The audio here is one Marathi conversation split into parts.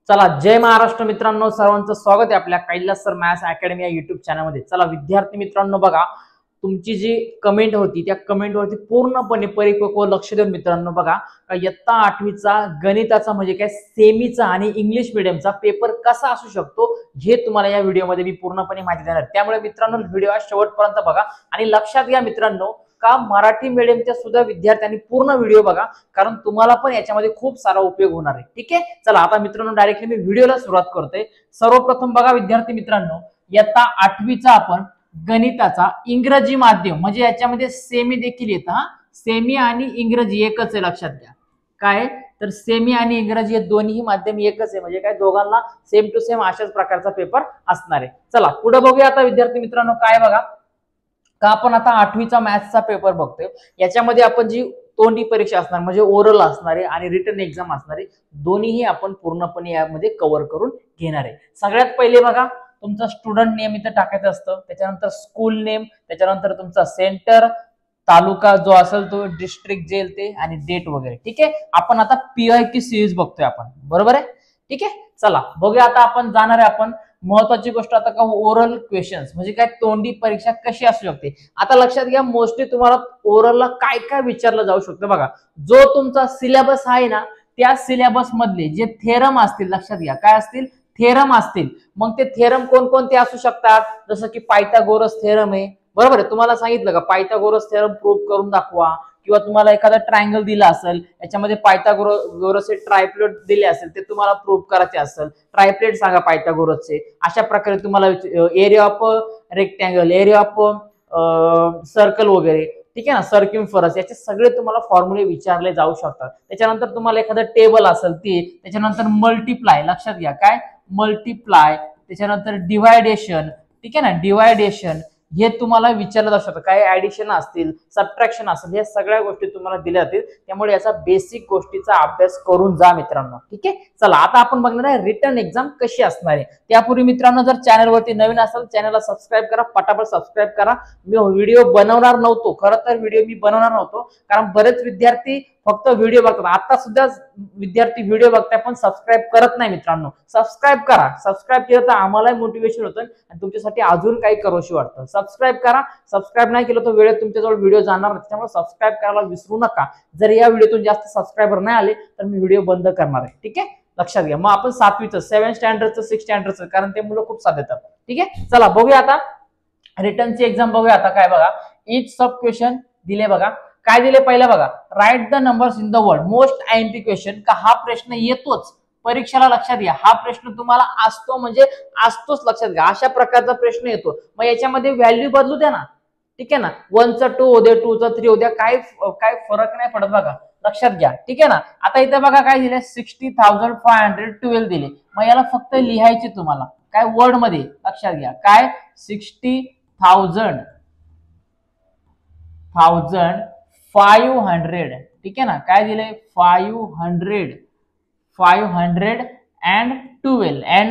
चला, जय महाराष्ट्र मित्रांनो, सर्वांचं स्वागत आहे आपल्या कैलास सर मॅथ्स अकॅडमी या युट्यूब चॅनलमध्ये। चला विद्यार्थी मित्रांनो, बघा तुमची जी कमेंट होती त्या कमेंटवरती पूर्णपणे परिपक्व लक्ष देऊन मित्रांनो बघा का इयत्ता 8वीचा गणिताचा म्हणजे काय सेमीचा आणि इंग्लिश मीडियमचा पेपर कसा असू शकतो हे तुम्हाला या व्हिडिओमध्ये मी पूर्णपणे माहिती देणार। त्यामुळे मित्रांनो व्हिडिओ शेवटपर्यंत बघा आणि लक्षात घ्या मित्रांनो का मराठी मीडियमच्या सुद्धा विद्यार्थ्यांनी पूर्ण व्हिडिओ बघा, कारण तुम्हाला पण याच्यामध्ये खूप सारा उपयोग होणार आहे। ठीक आहे, चला आता मित्रांनो डायरेक्टली मी व्हिडिओला सुरुवात करतोय। सर्वप्रथम बघा विद्यार्थी मित्रांनो, इयत्ता 8वीचा आपण गणिताचा इंग्रजी माध्यम म्हणजे याच्यामध्ये सेमी देखील येतं। हा, सेमी आणि इंग्रजी एकच आहे, लक्षात घ्या। काय तर सेमी आणि इंग्रजी हे दोन्ही माध्यम एकच आहे, म्हणजे काय दोघांना सेम टू सेम अशाच प्रकारचा पेपर असणार आहे। चला पुढे बघूया आता विद्यार्थी मित्रांनो, काय बघा का आपण आता 8वीचा मॅथ्सचा पेपर बघतोय। याच्यामध्ये आपण जी तोंडी परीक्षा असणार म्हणजे ओरल असणार आहे आणि रिटन एक्झाम असणार आहे, दोन्हीही आपण पूर्णपणे यामध्ये कव्हर करून घेणार आहे। सगळ्यात पहिले बघा तुमचा स्टुडंट नेम इथे टाकायचं असतं, त्याच्यानंतर स्कूल नेम, त्याच्यानंतर तुमचा सेंटर, तालुका जो असेल तो, डिस्ट्रिक्ट जेल ते आणि डेट वगैरे। ठीक आहे, आपण आता PIQ सीरीज बघतोय आपण, बरोबर आहे। ठीक आहे, चला बघूया आता आपण जाणार आहे आपण महत्वाची गोष्ट आता का ओरल क्वेश्चन्स म्हणजे काय तोंडी परीक्षा कशी असू शकते। आता लक्षात घ्या मोस्टली तुम्हाला ओरलला काय काय विचारलं जाऊ शकतं बघा। जो तुमचा सिलेबस आहे ना त्या सिलेबस मधले जे थेरम असतील, लक्षात घ्या काय असतील, थेरम असतील। मग ते थेरम कोणकोणते असू शकतात, जसं की पायथागोरस थेरम आहे, बरोबर आहे। तुम्हाला सांगितलं का पायथागोरस थेरम प्रूव्ह करून दाखवा, किंवा तुम्हाला एखादा ट्रायंगल दिला असेल याच्यामध्ये पायथागोरसचे ट्रायप्लेट दिले असेल ते तुम्हाला प्रूव्ह करायचे असेल, ट्रायप्लेट सांगा पायथागोरसचे। अशा प्रकारे तुम्हाला area of rectangle, area of circle वगैरे, ठीक आहे ना, सर्क्युम्फरन्स, याचे सगळे तुम्हाला फॉर्म्युले विचारले जाऊ शकतात। त्याच्यानंतर तुम्हाला एखादं टेबल असेल ते, त्याच्यानंतर मल्टिप्लाय, लक्षात घ्या काय मल्टिप्लाय, त्याच्यानंतर डिवायडेशन, ठीक आहे ना, डिवायडेशन हे तुम्हाला विचारलं जाऊ शकतं। काय ऍडिशन असतील, सबट्रॅक्शन असेल, या सगळ्या गोष्टी तुम्हाला दिल्या जातील। त्यामुळे याचा बेसिक गोष्टीचा अभ्यास करून जा मित्रांनो। ठीक आहे, चला आता आपण बघणार आहे रिटन एक्झाम कशी असणार आहे। त्यापूर्वी मित्रांनो जर चॅनलवरती नवीन असाल चॅनलला सबस्क्राईब करा, पटापट सबस्क्राईब करा। मी व्हिडिओ बनवणार नव्हतो, खरं तर व्हिडिओ मी बनवणार नव्हतो, कारण बरेच विद्यार्थी फक्त व्हिडिओ बघतात। आता सुद्धा विद्यार्थी व्हिडिओ बघताय पण सबस्क्राईब करत नाही मित्रांनो, सबस्क्राईब करा। सबस्क्राईब केलं तर आम्हालाही मोटिवेशन होतं आणि तुमच्यासाठी अजून काही करूशी वाटतं। सबस्क्राईब करा, सबस्क्राईब नाही केलं तर वेळेत तुमच्याजवळ व्हिडिओ जाणार नाही, त्यामुळे सबस्क्राईब करायला विसरू नका। जर या व्हिडिओतून जास्त सबस्क्रायबर नाही आले तर मी व्हिडिओ बंद करणार आहे। ठीक आहे, लक्षात घ्या। मग आपण 7वीचं 7 स्टँडर्डचं 6 स्टँडर्डचं, कारण ते मुलं खूप साथ देतात। ठीक आहे, चला बघूया आता रिटर्नची एक्झाम बघूया। आता काय बघा इच सब क्वेश्चन दिले बघा, काय दिले पहिला बघा, write the numbers in the world most IMP question. का हा प्रश्न येतोच परीक्षेला, लक्षात घ्या हा प्रश्न तुम्हाला असतो म्हणजे असतोच, लक्षात घ्या अशा प्रकारचा प्रश्न येतो। मग याच्यामध्ये व्हॅल्यू बदलू द्या ना, ठीक आहे ना, 1चा 2 होऊ द्या, 2चा 3 होऊ द्या, काय फरक नाही पडत बघा, लक्षात घ्या। ठीक आहे ना, आता इथे बघा काय दिले 60,512 दिले। मग याला फक्त लिहायचे तुम्हाला काय वर्ड मध्ये, लक्षात घ्या काय 60,500, ठीक आहे ना, काय दिले 512 अँड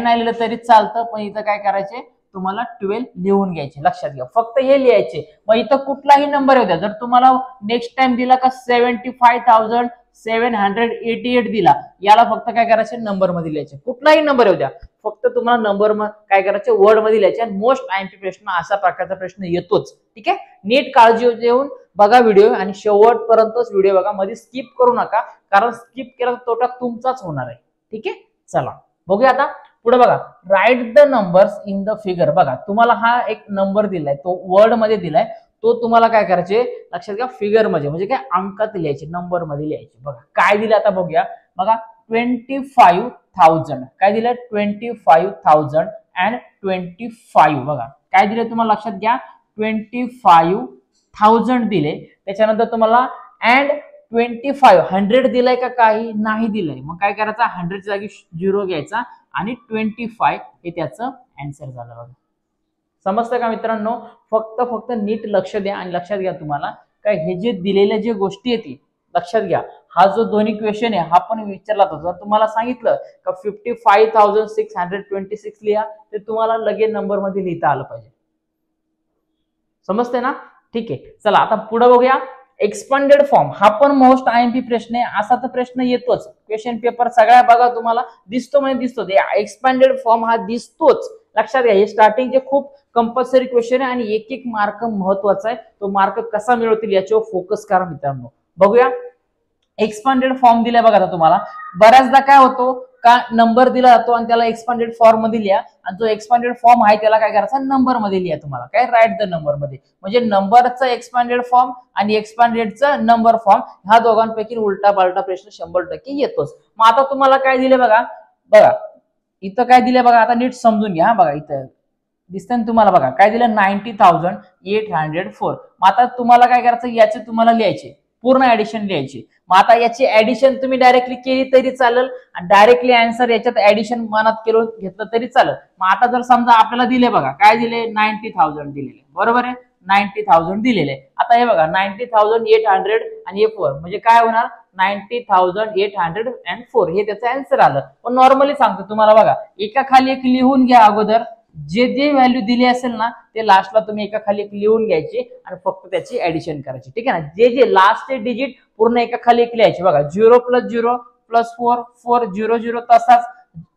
नाही लिहिलं तरी चालतं, पण इथं काय करायचे तुम्हाला 12 लिहून घ्यायचे, लक्षात घ्या फक्त हे लिहायचे। मग इथं कुठलाही नंबर येऊ द्या, जर तुम्हाला नेक्स्ट टाइम दिला का 75,788 दिला, याला फक्त काय करायचे नंबर मध्ये लिहायचे, कुठलाही नंबर येऊ द्या, फक्त तुम्हाला नंबर काय करायचे वर्ड मध्ये लिहायचे। आणि मोस्ट आयएमपी प्रश्न अशा प्रकारचा प्रश्न येतोच। ठीक आहे, नीट काळजी घेऊन बघा व्हिडिओ आणि शेवटपर्यंतच व्हिडिओ बघा, मध्ये स्किप करू नका, कारण स्किप केला तर तोटा तुमचाच होणार आहे। ठीक आहे, चला बघूया आता पुढे बघा, write the numbers in the figure. बघा तुम्हाला हा एक नंबर दिलाय, तो वर्ड मध्ये दिलाय, तो तुम्हाला काय करायचे लक्षात घ्या फिगर मध्ये म्हणजे काय अंकात लिहायचे, नंबर मध्ये लिहायचे। बघा काय दिलं आता बघूया, बघा 25,000 काय दिलं 25,000 अँड 25, बघा काय दिले तुम्हाला लक्षात घ्या 25,000 दिले। त्याच्यानंतर तुम्हाला अँड 25 100 दिलाय का काही नाही दिलंय, मग काय करायचं 100 च्या जागी 0 घ्यायचा आणि 25 हे त्याचं आन्सर झालं। बघा समजतं का मित्रांनो, फक्त नीट लक्ष द्या आणि लक्षात घ्या तुम्हाला काय हे जे दिलेल्या जे गोष्टी आहेत लक्षात घ्या। हा जो दोन्ही क्वेश्चन आहे हा पण विचारला होता, जर तुम्हाला सांगितलं का 55,626 लिहा ते तुम्हाला लगेच नंबर मध्ये लिहिता आलं पाहिजे, समजते ना। ठीक आहे, चला आता पुढे बघूया एक्सपांडेड फॉर्म हा पण मोस्ट आयएमपी प्रश्न आहे, असा तर प्रश्न येतोच क्वेश्चन पेपर सगळ्या बघा तुम्हाला दिसतो म्हणजे दिसतो, एक्सपांडेड फॉर्म हा दिसतोच, लक्षात घ्या. हे स्टार्टिंगचे खूप कंपल्सरी क्वेश्चन आहे आणि एक एक मार्क महत्वाचा आहे, तो मार्क कसा मिळवतील याच्यावर फोकस करा मित्रांनो. बघूया एक्सपांडेड फॉर्म दिलाय बघा. आता तुम्हाला बऱ्याचदा काय होतो का नंबर दिला जातो आणि त्याला एक्सपांडेड फॉर्म मध्ये लिहा, आणि जो एक्सपांडेड फॉर्म आहे त्याला काय करायचा नंबर मध्ये लिहा. तुम्हाला काय राईट द नंबर मध्ये, म्हणजे नंबरचा एक्सपांडेड फॉर्म आणि एक्सपांडेडचा नंबर फॉर्म ह्या दोघांपैकी उलटा पालटा प्रश्न 100% येतोच. मग आता तुम्हाला काय दिले बघा, बघा इथं काय दिले बघा, आता नीट समजून घ्या. बघा इथं दिसतंय ना तुम्हाला, बघा काय दिलं 90,804. मग आता तुम्हाला काय करायचं, याचे तुम्हाला लिहायचे पूर्ण ऍडिशन लिहायची. मग आता याची ऍडिशन तुम्ही डायरेक्टली केली तरी चालेल आणि डायरेक्टली आन्सर याच्यात ऍडिशन मनात केलं घेतलं तरी चालेल. मग आता जर समजा आपल्याला दिले बघा काय दिले 90,000 दिलेले, बरोबर आहे 90,000 दिलेले. आता हे बघा 90,800 आणि हे 4 म्हणजे काय होणार 90,804 हे त्याचं आन्सर आलं. पण नॉर्मली सांगतो तुम्हाला बघा, एका खाली एक लिहून घ्या अगोदर, जे जे व्हॅल्यू दिली असेल ना ते लास्टला तुम्ही एका खाली एक लिहून घ्यायची आणि फक्त त्याची ऍडिशन करायची, ठीक आहे ना. जे जे लास्टचे डिजिट पूर्ण एका खाली एक लिहायचे. बघा 0 + 0 + 4 4 0 0 तसाच,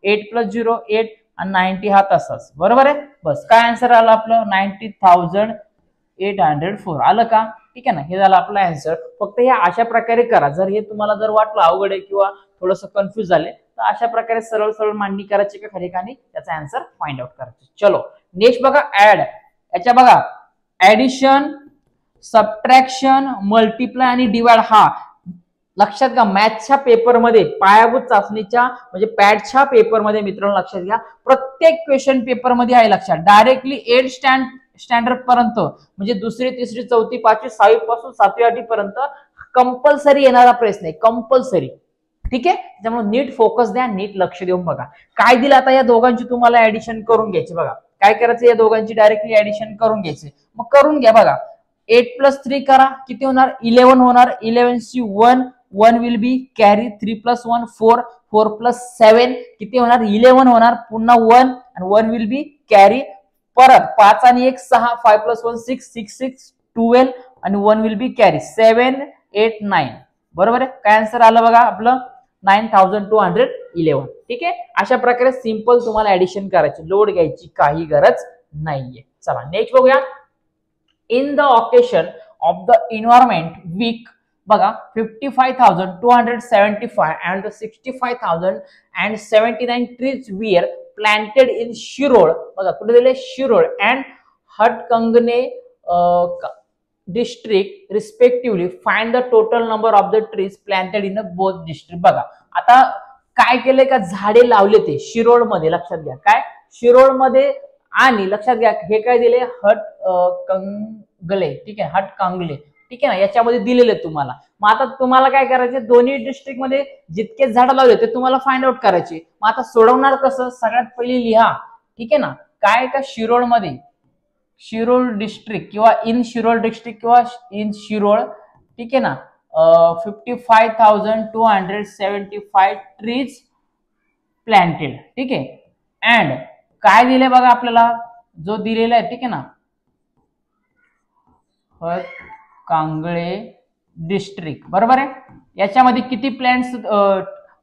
8 + 0 8 आणि 90 हा तसाच, बरोबर आहे. बस काय आन्सर आलं आपलं 90,804 आलं का, ठीक आहे ना. हे झालं आपलं आन्सर. फक्त हे अशा प्रकारे करा. जर हे तुम्हाला जर वाटलं अवघड आहे किंवा थोडंसं कन्फ्युज झाले तर अशा प्रकारे सरळ सरळ मांडणी करायची का खाली आणि त्याचा आन्सर फाइंड आउट करायचं. चलो नेक्स्ट बघा ऍड. याच्या बघा ऍडिशन, सबट्रॅक्शन, मल्टिप्लाय आणि डिवाइड हा लक्षात घ्या. मॅथ्सच्या पेपरमध्ये पायाभूत चाचणीच्या म्हणजे पॅडच्या पेपरमध्ये मित्रांनो लक्षात घ्या, प्रत्येक क्वेश्चन पेपरमध्ये आहे लक्षात. डायरेक्टली 8 स्टँडर्ड पर्यंत म्हणजे दुसरी तिसरी चौथी पाचवी 6वी पासून 7वी 8वी पर्यंत कंपल्सरी येणारा प्रश्न आहे, कंपल्सरी, ठीक आहे. त्यामुळे नीट फोकस द्या, नीट लक्ष देऊन बघा. काय दिलं आता या दोघांची तुम्हाला ऍडिशन करून घ्यायची. बघा काय करायचं, या दोघांची डायरेक्टली ऍडिशन करून घ्यायची. मग करून घ्या. बघा 8 + 3 करा, किती होणार 11 होणार. 11 ची 1 विल बी कॅरी, 3 + 1 4 4 + 7 किती होणार 11 होणार. पुन्हा 1 आणि 1 विल बी कॅरी. परत 5 आणि 1 6 5 + 1 6 6 6 12 आणि 1 विल बी कॅरी 7 8 9, बरोबर आहे. काय आन्सर आलं बघा आपलं 9,211, ठीक आहे. अशा प्रकारे सिंपल तुम्हाला ऍडिशन करायची, लोड घ्यायची काही गरज नाहीये. चला नेक्स्ट बघूया. In the occasion of the environment week बघा 55,275 and the 65,079 trees were planted in Shirol. बघा कुठे दिले Shirol and Hatkanangale district respectively. Find the total number of the trees planted in both district. बघा आता काय केलंय का झाडे लावले ते शिरोळ मध्ये, लक्षात घ्या काय शिरोळ मध्ये, आणि लक्षात घ्या हे काय दिले हटकंगले, ठीक आहे हटकांगले, ठीक आहे ना, याच्यामध्ये दिलेले तुम्हाला. मग आता तुम्हाला काय करायचे, दोन्ही डिस्ट्रिक्ट मध्ये जितके झाड लावले ते तुम्हाला फाइंड आउट करायचे. मग आता सोडवणार कसं, सगळ्यात पहिले लिहा, ठीक आहे ना, काय का शिरोळ मध्ये शिरोळ डिस्ट्रिक्ट किंवा इन शिरोळ डिस्ट्रिक्ट किंवा इन शिरोळ, ठीक आहे ना, 55,275 ट्रीज प्लांटेड, ठीक आहे. अँड काय दिले बघा आपल्याला, जो दिलेला आहे, ठीक आहे ना, कांगळे डिस्ट्रिक्ट, बरोबर आहे. याच्यामध्ये किती प्लांट्स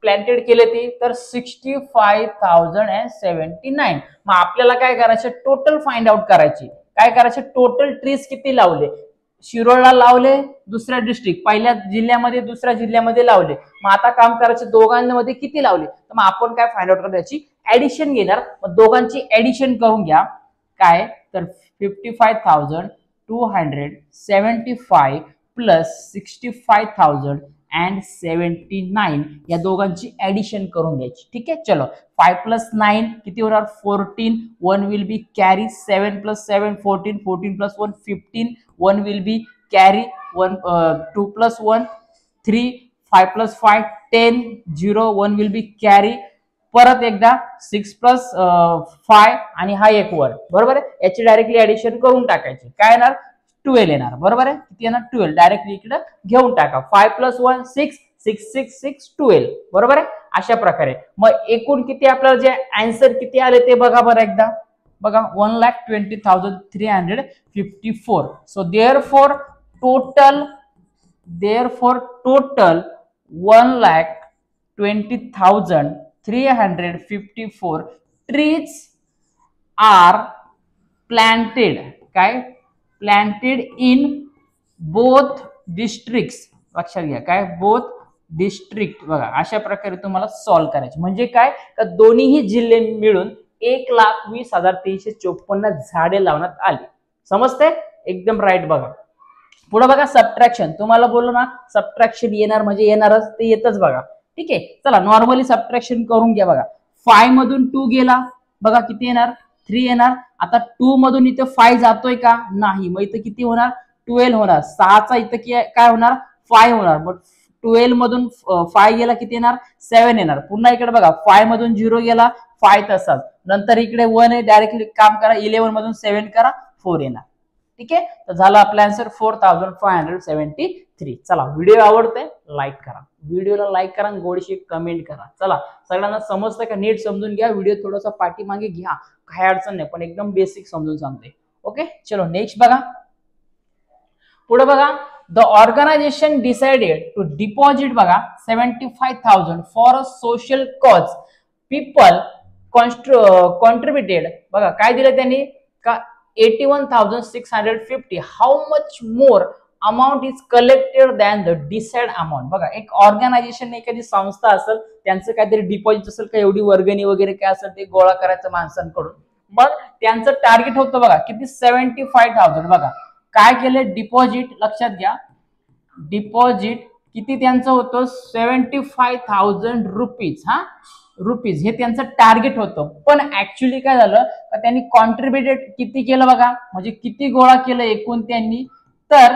प्लांटेड केले ते, तर 65,079. मग आपल्याला काय करायचं, टोटल फाइंड आउट करायची. काय करायचे, टोटल ट्रीज किती लावले, शिरोळला लावले, दुसऱ्या डिस्ट्रिक्ट पहिल्या जिल्ह्यामध्ये दुसऱ्या जिल्ह्यामध्ये लावले. मग आता काम करायचं दोघांमध्ये किती लावले, तर मग आपण काय फाइंड आउट करायची, ऍडिशन घेणार. मग दोघांची ऍडिशन करून घ्या. काय तर 55,275 प्लस 65,079 या दोघांची ऍडिशन करून घ्यायची, ठीक आहे. चलो 5 + 9 किती होणार 14, 1 will be carry, 7 + 7 14, 14 + 1 15, 1 will be carry, 2 + 1 3, 5 + 5 10, 0 1 will be carry. परत एकदा 6 + 5 आणि हा एक वर, बरोबर आहे. याची डायरेक्टली ऍडिशन करून टाकायची. काय येणार 12 येणार, बरोबर आहे. किती येणार 12, डायरेक्टली इकडे घेऊन टाका. 5 + 1 6 6 6 6 12, बरोबर आहे. अशा प्रकारे मग एकूण किती आपल्याला जे आन्सर किती आले ते बघा बरं एकदा. बघा 1,20,354. So therefore total Therefore total 1,20,354 trees are planted, काय planted in both districts. लक्षात घ्या, काय both district. बघा अशा प्रकारे तुम्हाला सॉल्व्ह करायचे. म्हणजे काय तर दोन्हीही जिल्हे मिळून 1,20,354 झाडे लावण्यात आली. समजते? एकदम राईट. बघा पुढे बघा सबट्रॅक्शन. तुम्हाला बोललो ना सबट्रॅक्शन येणार म्हणजे येणारच, ते येतच बघा. ठीक आहे, चला नॉर्मली सबट्रॅक्शन करून घ्या. बघा 5 मधून 2 गेला, बघा किती येणार 3 येणार. आता 2 मधून इथे 5 जातोय का नाही, मग इथं किती होणार 12 होणार. 6चा इथं काय होणार 5 होणार. मग 12 मधून 5 गेला किती येणार 7 येणार. पुन्हा इकडे बघा 5 मधून 0 गेला 5 तसाच. नंतर इकडे 1 आहे, डायरेक्टली काम करा 11 मधून 7 करा 4 येणार. ठीक आहे, तर झाला आपला आन्सर 4,573. चला व्हिडिओ आवडते लाईक करा, व्हिडिओला लाईक करा, गोडशी कमेंट करा. चला सगळ्यांना समजतं का नीट समजून घ्या. व्हिडिओ थोडासा पाठीमागे घ्या, काही अडचण नाही, पण एकदम बेसिक समजून सांगते. ओके चलो नेक्स्ट बघा. पुढे बघा the organisation decided to deposit बघा 75,000 for a social cause. People contributed बघा काय दिलं त्यांनी का 81,650. How much more amount is collected than the decide amount. बघा एक ऑर्गनायझेशन एखादी संस्था असेल, त्यांचं काहीतरी डिपॉझिट असेल का, एवढी वर्गणी वगैरे काय असेल ते गोळा करायचं माणसांकडून. मग त्यांचं टार्गेट होतं बघा किती 75,000. बघा काय केलं डिपॉझिट, लक्षात घ्या डिपॉझिट किती त्यांचं होतं 75,000 रुपीज. हा रुपीज हे त्यांचं टार्गेट होतं. पण ऍक्च्युली काय झालं का त्यांनी कॉन्ट्रीब्युटेड किती केलं बघा, म्हणजे किती गोळा केलं एकूण त्यांनी, तर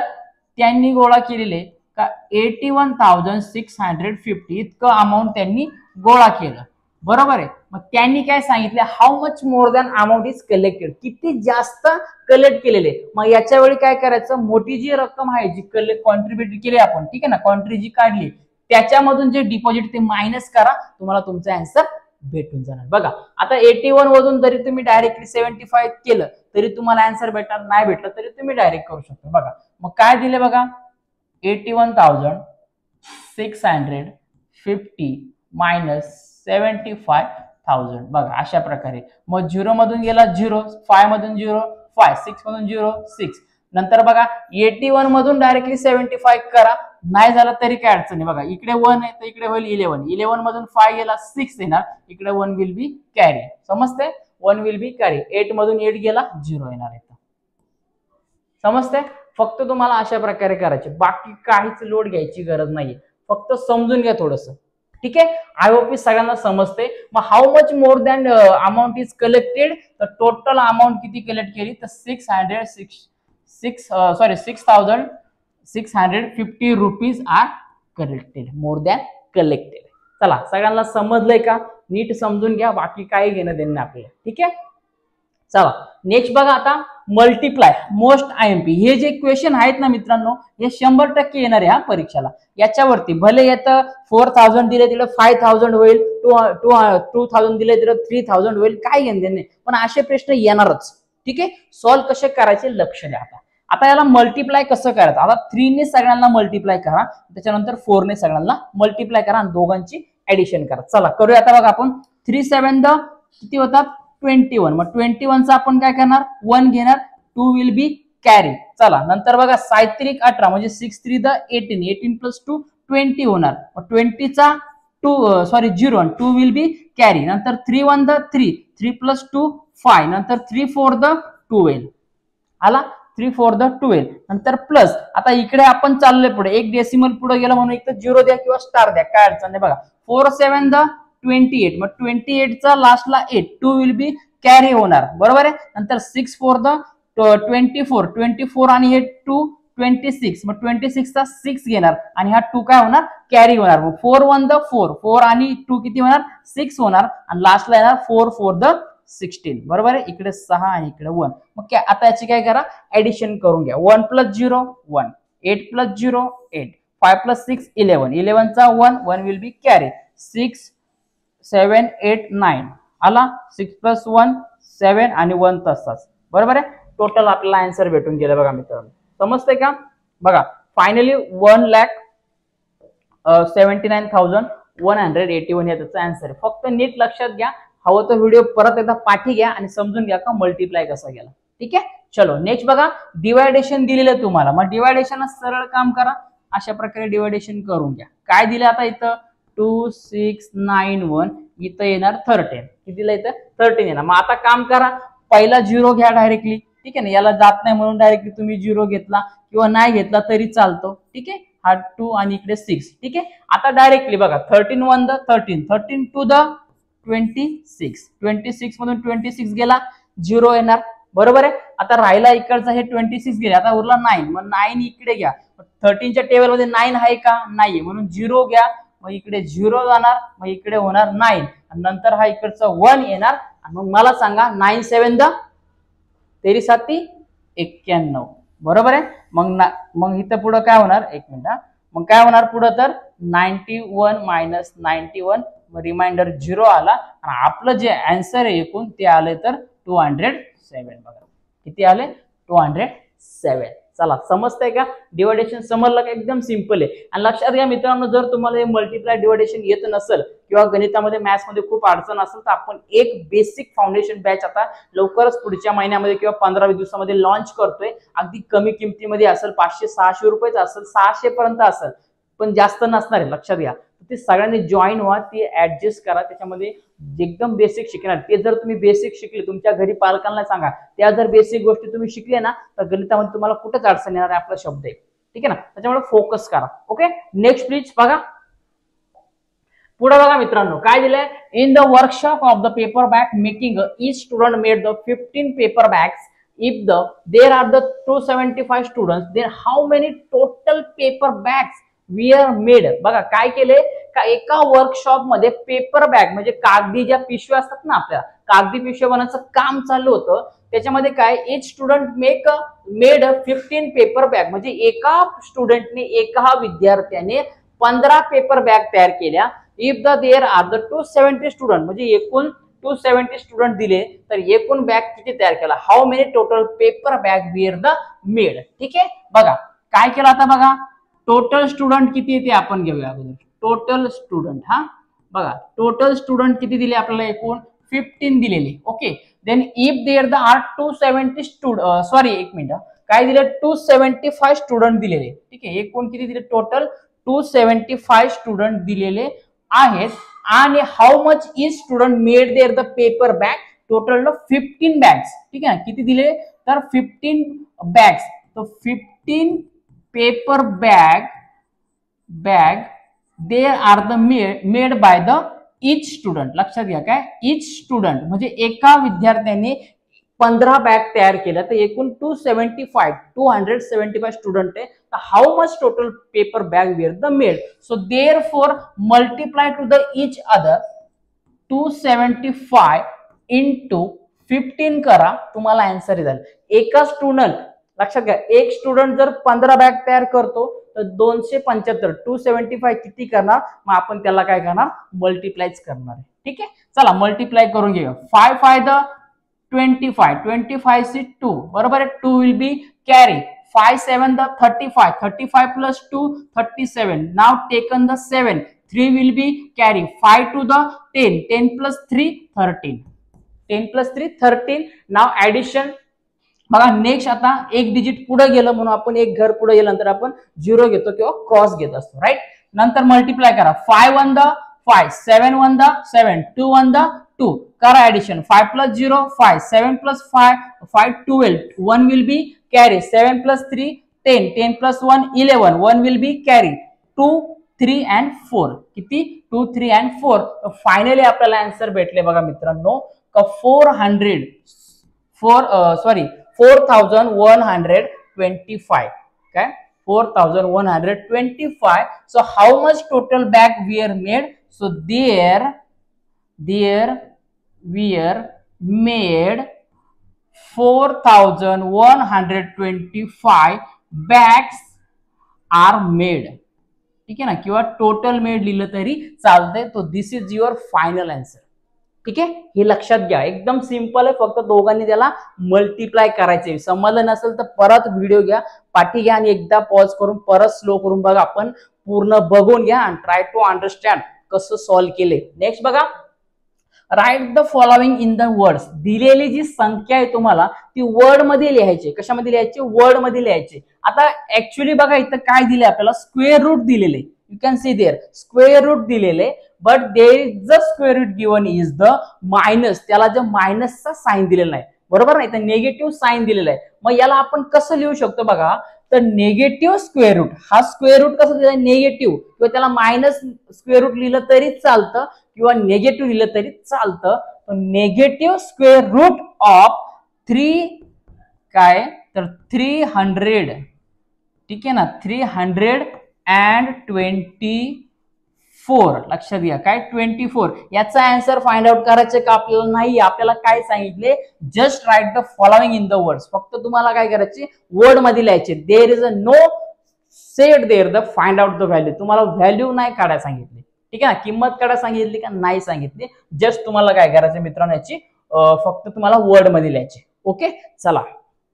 त्यांनी गोळा केलेले का 81,650 इतकं अमाऊंट त्यांनी गोळा केलं. बरोबर आहे. मग त्यांनी काय सांगितलं how much more than amount is collected, किती जास्त कलेक्ट केलेले. मग याच्या वेळी काय करायचं, मोठी जी रक्कम आहे जी कॉन्ट्रीब्युट केली आपण, ठीक आहे ना, कॉन्ट्री जी काढली त्याच्यामधून जे डिपॉझिट ते मायनस करा, तुम्हाला तुमचा आन्सर भेटून जाणार. बघा आता 81 मधून जरी तुम्ही डायरेक्टली 75 केलं तरी तुम्हाला आन्सर भेटणार, नाही भेटलं तरी तुम्ही डायरेक्ट करू शकता. बघा मग काय दिले बघा 81,650 मायनस 75,000. बघा अशा प्रकारे. मग 0 मधून गेला 0, 5 मधून 0 5, 6 मधून 0 6. नंतर बघा 81 मधून डायरेक्टली 75 करा, नाही झालं तरी काय अडचण नाही. बघा इकडे 1 आहे तर इकडे होईल 11. 11 मधून 5 गेला 6 येणार, इकडे 1 विल बी कॅरी. समजते, 1 विल बी कॅरी. 8 मधून 8 गेला 0 येणार आहे. समजते, फक्त तुम्हाला अशा प्रकारे करायचे, बाकी काहीच लोड घ्यायची गरज नाहीये, फक्त समजून घ्या थोडस. ठीक आहे, आय होप सगळ्यांना समजते. मग how much more than amount is collected, तर टोटल अमाऊंट किती कलेक्ट केली तर 6,650 rupees are collected, more than collected. चला सगळ्यांना समजलंय का, नीट समजून घ्या, बाकी काही घेणं देणं नाही आपल्याला. ठीक आहे, चला नेक्स्ट बघा आता मल्टिप्लाय मोस्ट IMP. हे जे क्वेश्चन आहेत ना मित्रांनो, हे 100% येणार आहे हा परीक्षेला. याच्यावरती भले येतं 4,000 दिले तिला 5,000 होईल, 2,000 दिले तिला 3,000 होईल, काय घेणं देणं नाही, पण असे प्रश्न येणारच. ठीक आहे, सॉल्व्ह कसे करायचे लक्ष द्या. आता याला मल्टिप्लाय कसं करायचं, आता 3 ने सगळ्यांना मल्टिप्लाय करा, त्याच्यानंतर 4 ने सगळ्यांना मल्टिप्लाय करा आणि दोघांची ऍडिशन करा. चला करूया. आता बघा आपण 3 7 किती होतात 21. मग 21 चा आपण काय करणार 1 घेणार, 2 विल बी कॅरी. चला नंतर बघा 7 3 18 म्हणजे 6 3 18, 18 प्लस 2 20 होणार. मग 20 चा 0 2 विल बी कॅरी. नंतर 3 1 3, 3 प्लस 2 5, नंतर 3 4 12 आला, 3 4 12. नंतर प्लस, आता इकडे आपण चाललोय पुढे, एक डेसिमल पुढे गेला म्हणून एक तर 0 द्या किंवा स्टार द्या, काय अडचण नाही. बघा 4 7 28, मग 28 चा लास्टला 8, 2 विल बी कॅरी होणार. बरोबर आहे. नंतर 6 4 24 आणि हे 2 26, मग 26 चा 6 घेणार आणि हा 2 काय होणार कॅरी होणार. मग 4 1 4 आणि 2 किती होणार 6 होणार आणि लास्टला येणार 4 4 16. बरोबर आहे. इकडे 6 आणि इकडे 1. मग आता याची काय करा ऍडिशन करून घ्या. 1 प्लस 0 1, 8 प्लस 0 8, 5 प्लस 6 11, 11 चा 1 1 विल बी कॅरी. 6 7 8 9 आला, 6 प्लस 1 7 आणि 1 तसाच. बरोबर आहे. टोटल आपल्याला आन्सर भेटून गेलं बघा मित्रांनो. समजतंय का. बघा फायनली 1,79,181 हे त्याचा आन्सर. फक्त नीट लक्षात घ्या, हवं तर व्हिडिओ परत एकदा पाठी घ्या आणि समजून घ्या का मल्टिप्लाय कसा गेला. ठीक आहे, चलो नेक्स्ट बघा. डिवायडेशन दिलेलं तुम्हाला, मग डिवायडेशन सरळ काम करा, अशा प्रकारे डिवायडेशन करून घ्या. काय दिलं आता इथं 2691, इथं येणार 13. किती दिलं इथं 13 येणार. मग आता काम करा, पहिला 0 घ्या डायरेक्टली. ठीक आहे ना, याला जात नाही म्हणून डायरेक्टली तुम्ही 0 घेतला किंवा नाही घेतला तरी चालतो. ठीक आहे, हा 2 आणि इकडे 6. ठीक आहे, आता डायरेक्टली बघा 13 1 द 13, 13 2 द 26, 26 मधून 26 गेला 0 येणार. बरोबर आहे. आता राहिला इकडचा हे 26 गेले, आता उरला 9, मग 9 इकडे घ्या. 13च्या टेबल मध्ये 9 आहे का, नाही, म्हणून 0 घ्या, मग इकडे 0 जाणार, मग इकडे होणार 9 आणि नंतर हा इकडचा 1 येणार. मग मला सांगा 9 7 द 13 91. बरोबर आहे. मग इथं पुढे काय होणार, एक मिनिट, मग काय होणार पुढे तर 91 मायनस 91, रिमाइंडर 0 आला आणि आपलं जे आन्सर आहे एकूण ते आले तर 207. बघा किती आले 207. चला समजतंय का, डिवायडेशन समजलं का, एकदम सिंपल आहे. आणि लक्षात घ्या मित्रांनो, जर तुम्हाला मल्टिप्लाय डिवायडेशन येत नसेल किंवा गणितामध्ये मॅथ्स मध्ये खूप अडचण असेल तर आपण एक बेसिक फाउंडेशन बॅच आता लवकरच पुढच्या महिन्यामध्ये किंवा 15-20 दिवसामध्ये लॉन्च करतोय. अगदी कमी किमतीमध्ये असेल, 500-600 रुपयाचं असेल, 600 पर्यंत असेल, पण जास्त नसणार आहे. लक्षात घ्या, ते सगळ्यांनी जॉईन व्हा, ती ऍडजस्ट करा, त्याच्यामध्ये एकदम बेसिक शिकणार. ते जर तुम्ही बेसिक शिकले, तुमच्या घरी पालकांना सांगा, त्या जर बेसिक गोष्टी तुम्ही शिकले ना तर गणितामध्ये तुम्हाला कुठेच अडचण येणार आहे, आपला शब्द आहे. ठीक आहे ना, त्याच्यामुळे फोकस करा. ओके, नेक्स्ट प्लीज बघा. पुढे बघा मित्रांनो, काय दिलंय, in the workshop of the paper bag making each student made the 15 paper bags. If there are the 275 students, then how many total paper bags were made. बघा काय केले का, एका वर्कशॉप मध्ये पेपर बॅग म्हणजे कागदी ज्या पिशव्या असतात ना, आपल्या कागदी पिशव्या बनवायचं काम चालू होतं. त्याच्यामध्ये काय, H student made 15 paper bag, म्हणजे एका स्टुडंटने, एका विद्यार्थ्याने 15 पेपर बॅग तयार केल्या. If there are the 270 student, म्हणजे एकूण 270 स्टुडंट दिले तर एकूण बॅग किती तयार केला, how many total paper bag were the made. ठीक आहे, बघा काय केलं आता, बघा टोटल स्टुडंट किती येते आपण घेऊया अगोदर. टोटल स्टुडंट, हा बघा टोटल स्टुडंट किती दिले आपल्याला, एकूण 15 दिलेले. Okay, then if there the are 270 student, sorry एक मिनिट, काय दिले 275 स्टुडंट दिलेले. ठीक आहे, एकूण किती दिले, टोटल 275 स्टुडंट दिलेले आहेत. आणि how much is student made there the paper bag, total 15 bags. ठीक आहे, किती दिले तर 15 बॅग्स. तो 15 paper bag they are the made by the each student. लक्षात घ्या, काय इच स्टुडंट म्हणजे एका विद्यार्थ्याने 15 बॅग तयार केल्या, तर एकूण 275 स्टुडंट आहे. How much total paper bag were the made. So therefore multiply to the each other 275 into 15 करा, तुम्हाला आन्सर येईल. एका स्टुडंट, लक्षात घ्या, एक स्टुडंट जर 15 बॅग तयार करतो तर 275, 275 किती करणार, मग आपण त्याला काय करणार, मल्टिप्लायच करणार आहे. ठीक आहे, चला मल्टिप्लाय करून घेऊया. 5 5 द 25, 25 से 2, बरोबर आहे, 2 will be carry. 5 7 the 35, 35 plus 2 37. Now taken the 7, 3 will be carry. 5 two the 10, 10 plus 3 13, 10 plus 3 13. Now addition बघा. नेक्स्ट आता एक डिजिट पुढे गेलं म्हणून आपण एक घर पुढे गेल्यानंतर आपण 0 घेतो किंवा क्रॉस घेत असतो, राईट. नंतर मल्टिप्लाय करा. 5 1 द 5, 7 1 द 7, 2 1 द 2. करा addition. 5 plus 0 5, 7 plus 5 5 12, 1 will be carry. 7 plus 3 10, 10 plus 1 11, 1 will be carry. 2 3 and 4, किती 2 3 अँड 4. फायनली आपल्याला आन्सर भेटले बघा मित्रांनो, 4,125. काय 4,125. So how much total bag were made? So there were made 4,125 bags are made. ठीक आहे ना, किंवा टोटल मेड लिहिलं तरी चालतंय. तो दिस इज युअर फायनल आन्सर. ठीक आहे, हे लक्षात घ्या. एकदम सिंपल आहे, फक्त दोघांनी त्याला मल्टिप्लाय करायचे. समजलं नसेल तर परत व्हिडिओ घ्या, पाठी घ्या आणि एकदा पॉज करून परत स्लो करून बघा. आपण पूर्ण बघून घ्या आणि ट्राय टू अंडरस्टँड कसं सॉल्व्ह केले. नेक्स्ट बघा, write the following in the words. दिलेली जी संख्या आहे तुम्हाला ती वर्ड मध्ये लिहायची. कशामध्ये लिहायची? वर्ड मध्ये लिहायची. आता ऍक्च्युअली बघा इथं काय दिले आपल्याला, स्क्वेअर रूट दिलेले. You can see there square root दिलेले, but there is the square root given is the minus. त्याला जो मायनसचा साइन दिलेला नाही, बरोबर नाही, तर निगेटिव्ह साइन दिलेला आहे. मग याला आपण कसं लिहू शकतो बघा, तर निगेटिव्ह स्क्वेअर रूट. हा स्क्वेअर रूट कसं दिलाय? निगेटिव्ह, किंवा त्याला मायनस स्क्वेअर रूट लिहिलं तरी चालतं किंवा निगेटिव्ह लिहिलं तरी चालतं. निगेटिव्ह स्क्वेअर रूट ऑफ 3 काय, तर 300. ठीक आहे ना, 324. लक्षात घ्या, काय 24. याचा आन्सर फाइंड आउट करायचं का आपल्याला? नाही, आपल्याला काय सांगितले, just write the following in the words. फक्त तुम्हाला काय करायचे, वर्ड मध्ये लिहायचे. There is a no set there the find out the value. तुम्हाला व्हॅल्यू नाही काढायला सांगितली, ठीक आहे ना, किंमत काढायला सांगितली का? नाही सांगितली. जस्ट तुम्हाला काय करायचं मित्रांनो, याची फक्त तुम्हाला वर्ड मध्ये लिहायचे. ओके, चला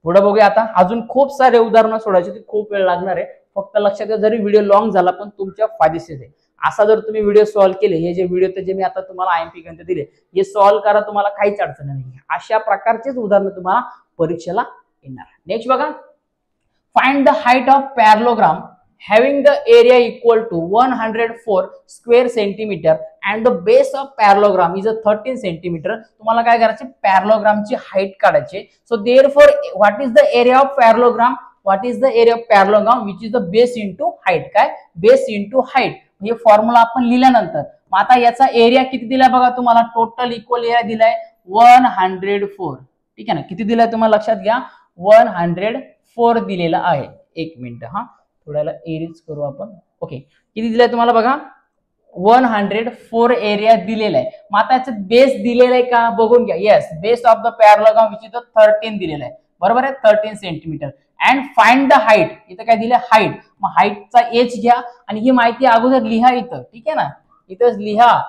पुढे बघूया. आता अजून खूप सारे उदाहरणं सोडायचे, ते खूप वेळ लागणार आहे. फक्त लक्षात घ्या, जरी व्हिडिओ लॉंग झाला पण तुमच्या फायदेशीर आहे. असा जर तुम्ही व्हिडिओ सॉल्व्ह केले, हे जे व्हिडिओ जे मी आता तुम्हाला आयएमपी गणित दिले, हे सॉल्व्ह करा, तुम्हाला काहीच अडचण नाही. अशा प्रकारचेच उदाहरणं तुम्हाला परीक्षेला येणार. नेक्स्ट बघा, find the height of parallelogram having the area equal to 104 square centimeter and the base of parallelogram is a 13 centimeter. तुम्हाला काय करायचे, पॅरलोग्रामची हाईट काढायची. So therefore what is the area of parallelogram? What is the area of parallelogram which is the base into height? काय, base into height. हे फॉर्म्युला आपण लिहिल्यानंतर मग आता याचा एरिया किती दिलाय बघा तुम्हाला, टोटल इक्वल एरिया दिलाय 104. ठीक आहे ना, किती दिलाय तुम्हाला लक्षात घ्या, 104 दिलेला आहे. एक मिनिट, हा थोड्याला एरिज करू आपण. ओके, किती दिलाय तुम्हाला बघा, 104 एरिया दिलेला आहे. मग आता याचा बेस दिलेला आहे का बघून घ्या. Yes, base of the parallelogram which is the 13 दिलेला आहे, बरोबर आहे, 13 centimetre. And find the height, इथं काय दिलं, हाईट. मग हाईटचा एच घ्या आणि ही माहिती अगोदर लिहा इथं. ठीक आहे ना, इथंच लिहा,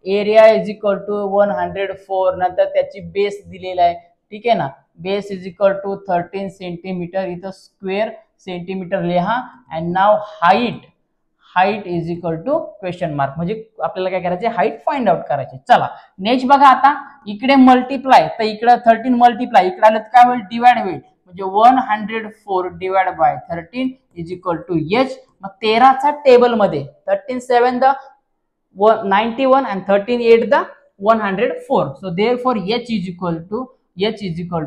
एरिया इज इक्वल टू 104, नंतर त्याची बेस दिलेला आहे. ठीक आहे ना, base is equal to 13 centimetre, इथं स्क्वेअर सेंटीमीटर लिहा. And now height is equal to question mark. म्हणजे आपल्याला काय करायचे, हाईट फाइंड आउट करायचे. चला नेक्स्ट बघा, आता इकडे मल्टिप्लाय, तर इकडे 13 मल्टिप्लाय, इकडे आलं तर काय होईल, डिवाइड होईल. म्हणजे 104 divide by 13 is equal to h. मग 13चा टेबल मध्ये 13 7 the 91 and 13 8 the 104. So therefore h is equal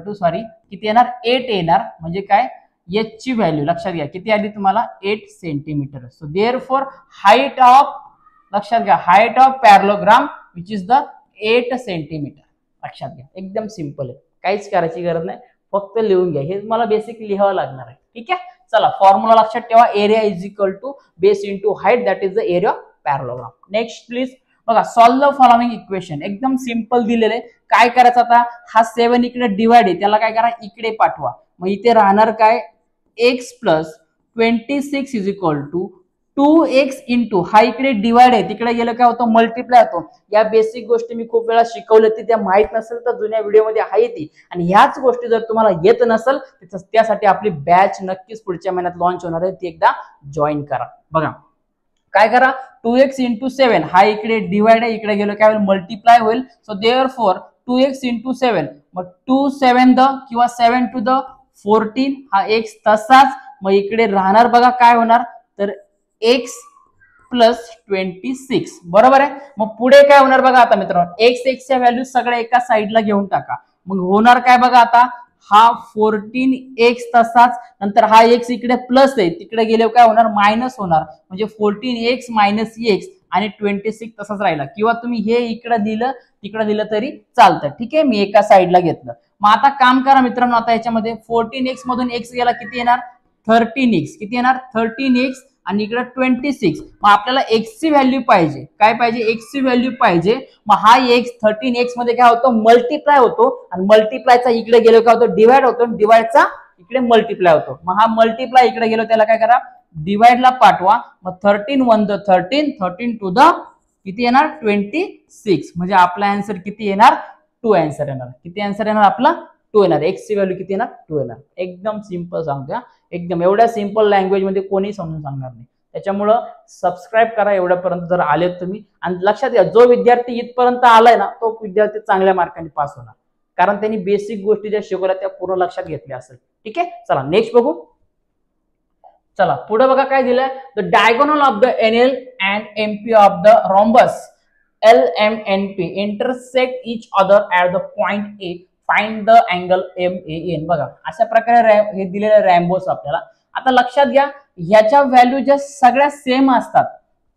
to sorry किती येणार, 8 येणार. म्हणजे काय, एच ची व्हॅल्यू लक्षात घ्या किती आली तुम्हाला, 8 centimetre. So therefore height of, लक्षात घ्या, height of parallelogram which is the 8 centimetre. लक्षात घ्या, एकदम सिंपल आहे, काहीच करायची गरज नाही, फक्त लिहून घ्या. हे तुम्हाला बेसिक लिहावं लागणार आहे. ठीक आहे, चला फॉर्म्युला लक्षात ठेवा, area is equal to base into height, that is the area of parallelogram. Next please बघा, सॉल्व द फॉलोइंग इक्वेशन. एकदम सिंपल दिलेले. काय करायचं आता, हा 7 इकडे डिवाइड आहे, त्याला काय करा, इकडे पाठवा. मग इथे राहणार काय, x plus 26 is equal to 2x into, हा इकडे डिवाइड आहे, तिकडे गेलं काय होतं, मल्टिप्लाय होतो. या बेसिक गोष्टी मी खूप वेळा शिकवल्या, ती त्या माहित नसेल तर जुन्या व्हिडिओमध्ये आहे ती. आणि ह्याच गोष्टी जर तुम्हाला येत नसेल त्यासाठी आपली बॅच नक्कीच पुढच्या महिन्यात लॉन्च होणार आहे, ती एकदा जॉईन करा. बघा काय करा, 2x इंटू 7, हा इकडे डिवाइड आहे, इकडे गेलो काय होईल, मल्टिप्लाय होईल. सो देअरफॉर 2x इंटू 7, मग 2 7 द किंवा 7 टू द 14, हा x तसाच. मग इकडे राहणार बघा काय होणार, तर x प्लस 26, बरोबर आहे. मग पुढे काय होणार बघा आता मित्रांनो, x च्या व्हॅल्यू सगळ्या एका साईडला घेऊन टाका. मग होणार काय बघा, आता हा 14x तसाच, नंतर हा x इकडे प्लस आहे, तिकडे गेले काय होणार, मायनस होणार. म्हणजे 14x मायनस x आणि 26 तसाच राहिला. किंवा तुम्ही हे इकडे दिलं तिकडे दिलं तरी चालतं. ठीक आहे, मी एका साईडला घेतलं. मग आता काम करा मित्रांनो, आता याच्यामध्ये 14x मधून x गेला, किती येणार, 13x. किती येणार, 13x आणि इकडे 26. मग आपल्याला x ची व्हॅल्यू पाहिजे, काय पाहिजे, x ची व्हॅल्यू पाहिजे. मग हा x 13x मध्ये काय होतो, मल्टिप्लाय होतो, आणि मल्टिप्लायचा इकडे गेलो काय होतो, डिवाइड होतो, डिवाइडचा इकडे मल्टिप्लाय होतो. मग हा मल्टिप्लाय इकडे गेलो, त्याला काय करा, डिवाइडला पाठवा. मग 13 1 द 13, 13 टू द किती येणार 26, म्हणजे आपला आन्सर किती येणार 2 आन्सर येणार. किती आन्सर येणार आपला 2 येणार. एक्स ची व्हॅल्यू किती येणार 2 येणार. एकदम सिंपल सांगतो, एकदम एवढ्या सिंपल लँग्वेज मध्ये कोणी समजून सांगणार नाही. त्याच्यामुळं सबस्क्राईब करा एवढ्यापर्यंत जर आलेत तुम्ही. आणि लक्षात घ्या, जो विद्यार्थी इथपर्यंत आलाय ना तो विद्यार्थी चांगल्या मार्काने पास होणार, कारण त्यांनी बेसिक गोष्टी ज्या शिकवल्या त्या पूर्ण लक्षात घेतल्या असेल. ठीक आहे, चला नेक्स्ट बघू. चला पुढे बघा काय दिलंय. The diagonal of the NL and MP of the rhombus LMNP intersect each other at the point A, find the angle MAN. बघा अशा प्रकारे हे दिलेले रॅम्बोस आपल्याला. आता लक्षात घ्या, ह्याच्या व्हॅल्यू ज्या सगळ्या सेम असतात,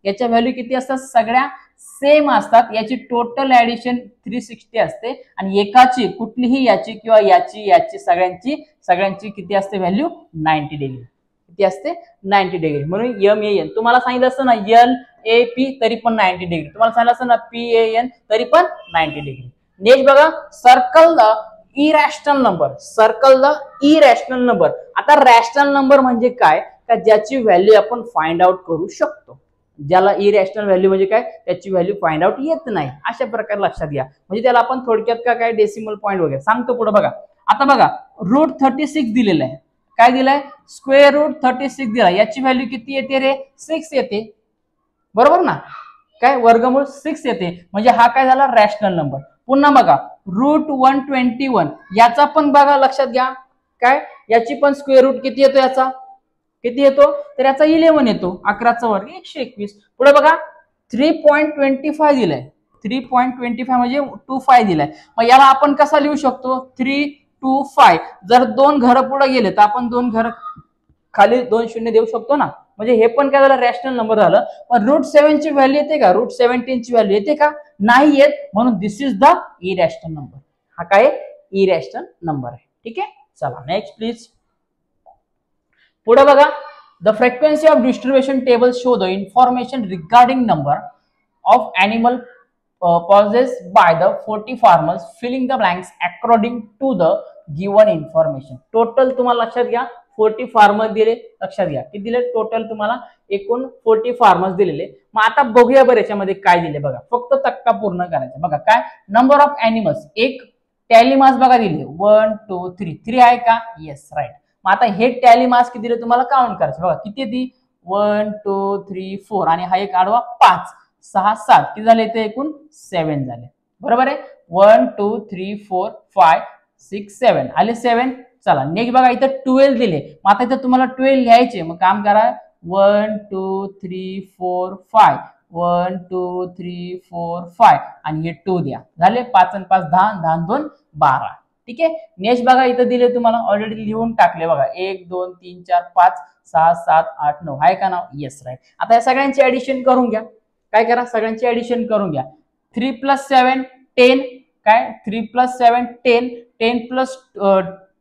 याच्या व्हॅल्यू किती असतात सगळ्या सेम असतात. याची टोटल ऍडिशन 360 असते आणि एकाची कुठलीही याची किंवा याची सगळ्यांची किती असते व्हॅल्यू 90 डिग्री. किती असते 90 डिग्री. म्हणून MAN तुम्हाला सांगितलं असतं ना LAP तरी पण 90 डिग्री, तुम्हाला सांगितलं असतं ना PAN तरी पण 90 डिग्री. नेक्स्ट बघा, circle the irrational number. Circle the irrational number. आता रॅशनल नंबर म्हणजे काय, का ज्याची व्हॅल्यू आपण फाइंड आउट करू शकतो. ज्याला इरॅशनल व्हॅल्यू म्हणजे काय, त्याची व्हॅल्यू फाइंड आउट येत नाही, अशा प्रकारे लक्षात घ्या. म्हणजे त्याला आपण थोडक्यात काय डेसिमल पॉईंट वगैरे सांगतो पुढे. बघा आता बघा, रूट 36 दिलेलं आहे. काय दिलंय, स्क्वेअर रूट 36 दिला. याची व्हॅल्यू किती येते रे 6 येते, बरोबर ना. काय वर्गमूळ 6 येते, म्हणजे हा काय झाला रॅशनल नंबर. पुन्हा बघा रूट 121, याचा पण बघा लक्षात घ्या, काय याची पण स्क्वेअर रूट किती येतो, याचा किती येतो तर याचा 11 येतो. 11चा वर्ग 121. पुढे बघा 3.25 दिलाय. 3.25 म्हणजे 25 दिलाय. मग याला आपण कसा लिहू शकतो 325. जर 2 घर पुढे गेले तर आपण 2 घर खाली 2 शून्य देऊ शकतो ना. म्हणजे हे पण काय झालं रॅशनल नंबर झालं. पण रूट 7 ची व्हॅल्यू येते का, रूट 17 ची व्हॅल्यू येते का, नाही येत. म्हणून दिस इज द इरॅशनल नंबर. हा काय इरॅशनल नंबर आहे. ठीक आहे, चला नेक्स्ट प्लीज. पुढे बघा, the frequency of distribution table show the information regarding number of animal possess by the 40 farmers filling the blanks according to the given information. Total तुम्हाला लक्षात घ्या 40 फार्मर्स दिले. लक्षात घ्या किती दिले टोटल, तुम्हाला एकूण 40 फार्मर्स दिलेले. मग आता बघूया बरं याच्यामध्ये काय दिले. बघा फक्त तक्ता पूर्ण करायचा. बघा काय नंबर ऑफ एनिमल्स, एक टॅली मास बघा दिले 1 2 3. 3 आहे का, येस राईट. मग आता हे टॅली मास किती दिले तुम्हाला काउंट करायचं. बघा किती ती 1 2 3 4 आणि हा एक आडवा 5 6 7 किती झाले, ते एकूण 7 झाले, बरोबर आहे. 1 2 3 4 5 6 7 आले 7. चला नेक्स्ट बघा इथं 12 दिले. मग आता इथं तुम्हाला 12 लिहायचे. मग काम करा 1 2 3 4 5 1 2 3 4 5 आणि हे 2 द्या, झाले 5 आणि 5 10 10 2 12. ठीक आहे. नेक्स्ट बघा इथं दिले तुम्हाला ऑलरेडी लिहून टाकले. बघा 1 2 3 4 5 6 7 8 9 आहे का नाव, येस राईट. आता या सगळ्यांची ऍडिशन करून घ्या. काय करा सगळ्यांची ऍडिशन करून घ्या. 3 + 7 10. काय 3 + 7 10. 10 +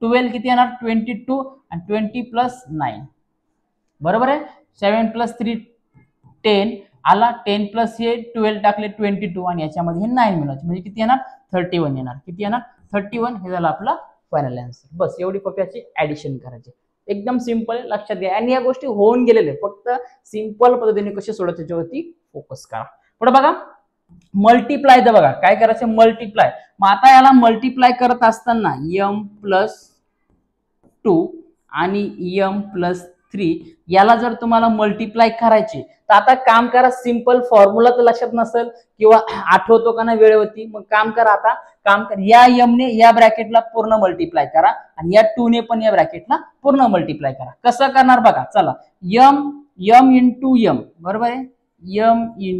12 किती येणार 22 आणि 20 + 9, बरोबर आहे. 7 + 3 10 आला. 10 + हे 12 टाकले 22 आणि याच्यामध्ये हे 9 मिळायचे, म्हणजे किती येणार 31 येणार. किती येणार 31. हे झालं आपला फायनल आन्सर. बस एवढी फक्त याची ऍडिशन करायची. एकदम सिंपल, लक्षात घ्या. आणि या गोष्टी होऊन गेलेल्या, फक्त सिंपल पद्धतीने कसे सोडत त्याच्यावरती फोकस करा. पुढे बघा मल्टिप्लाय. तर बघा काय करायचं मल्टिप्लाय. मग आता याला मल्टिप्लाय करत असताना m+2 आणि m+3 याला जर तुम्हाला मल्टिप्लाय करायचे तर आता काम करा. सिंपल फॉर्म्युला तर लक्षात नसेल किंवा आठवतो का ना वेळेवरती. मग काम करा, आता काम करा, या m ने या ब्रॅकेटला पूर्ण मल्टिप्लाय करा आणि या 2 ने पण या ब्रॅकेटला पूर्ण मल्टिप्लाय करा. कसं करणार बघा, चला m × m, बरोबर आहे. m ×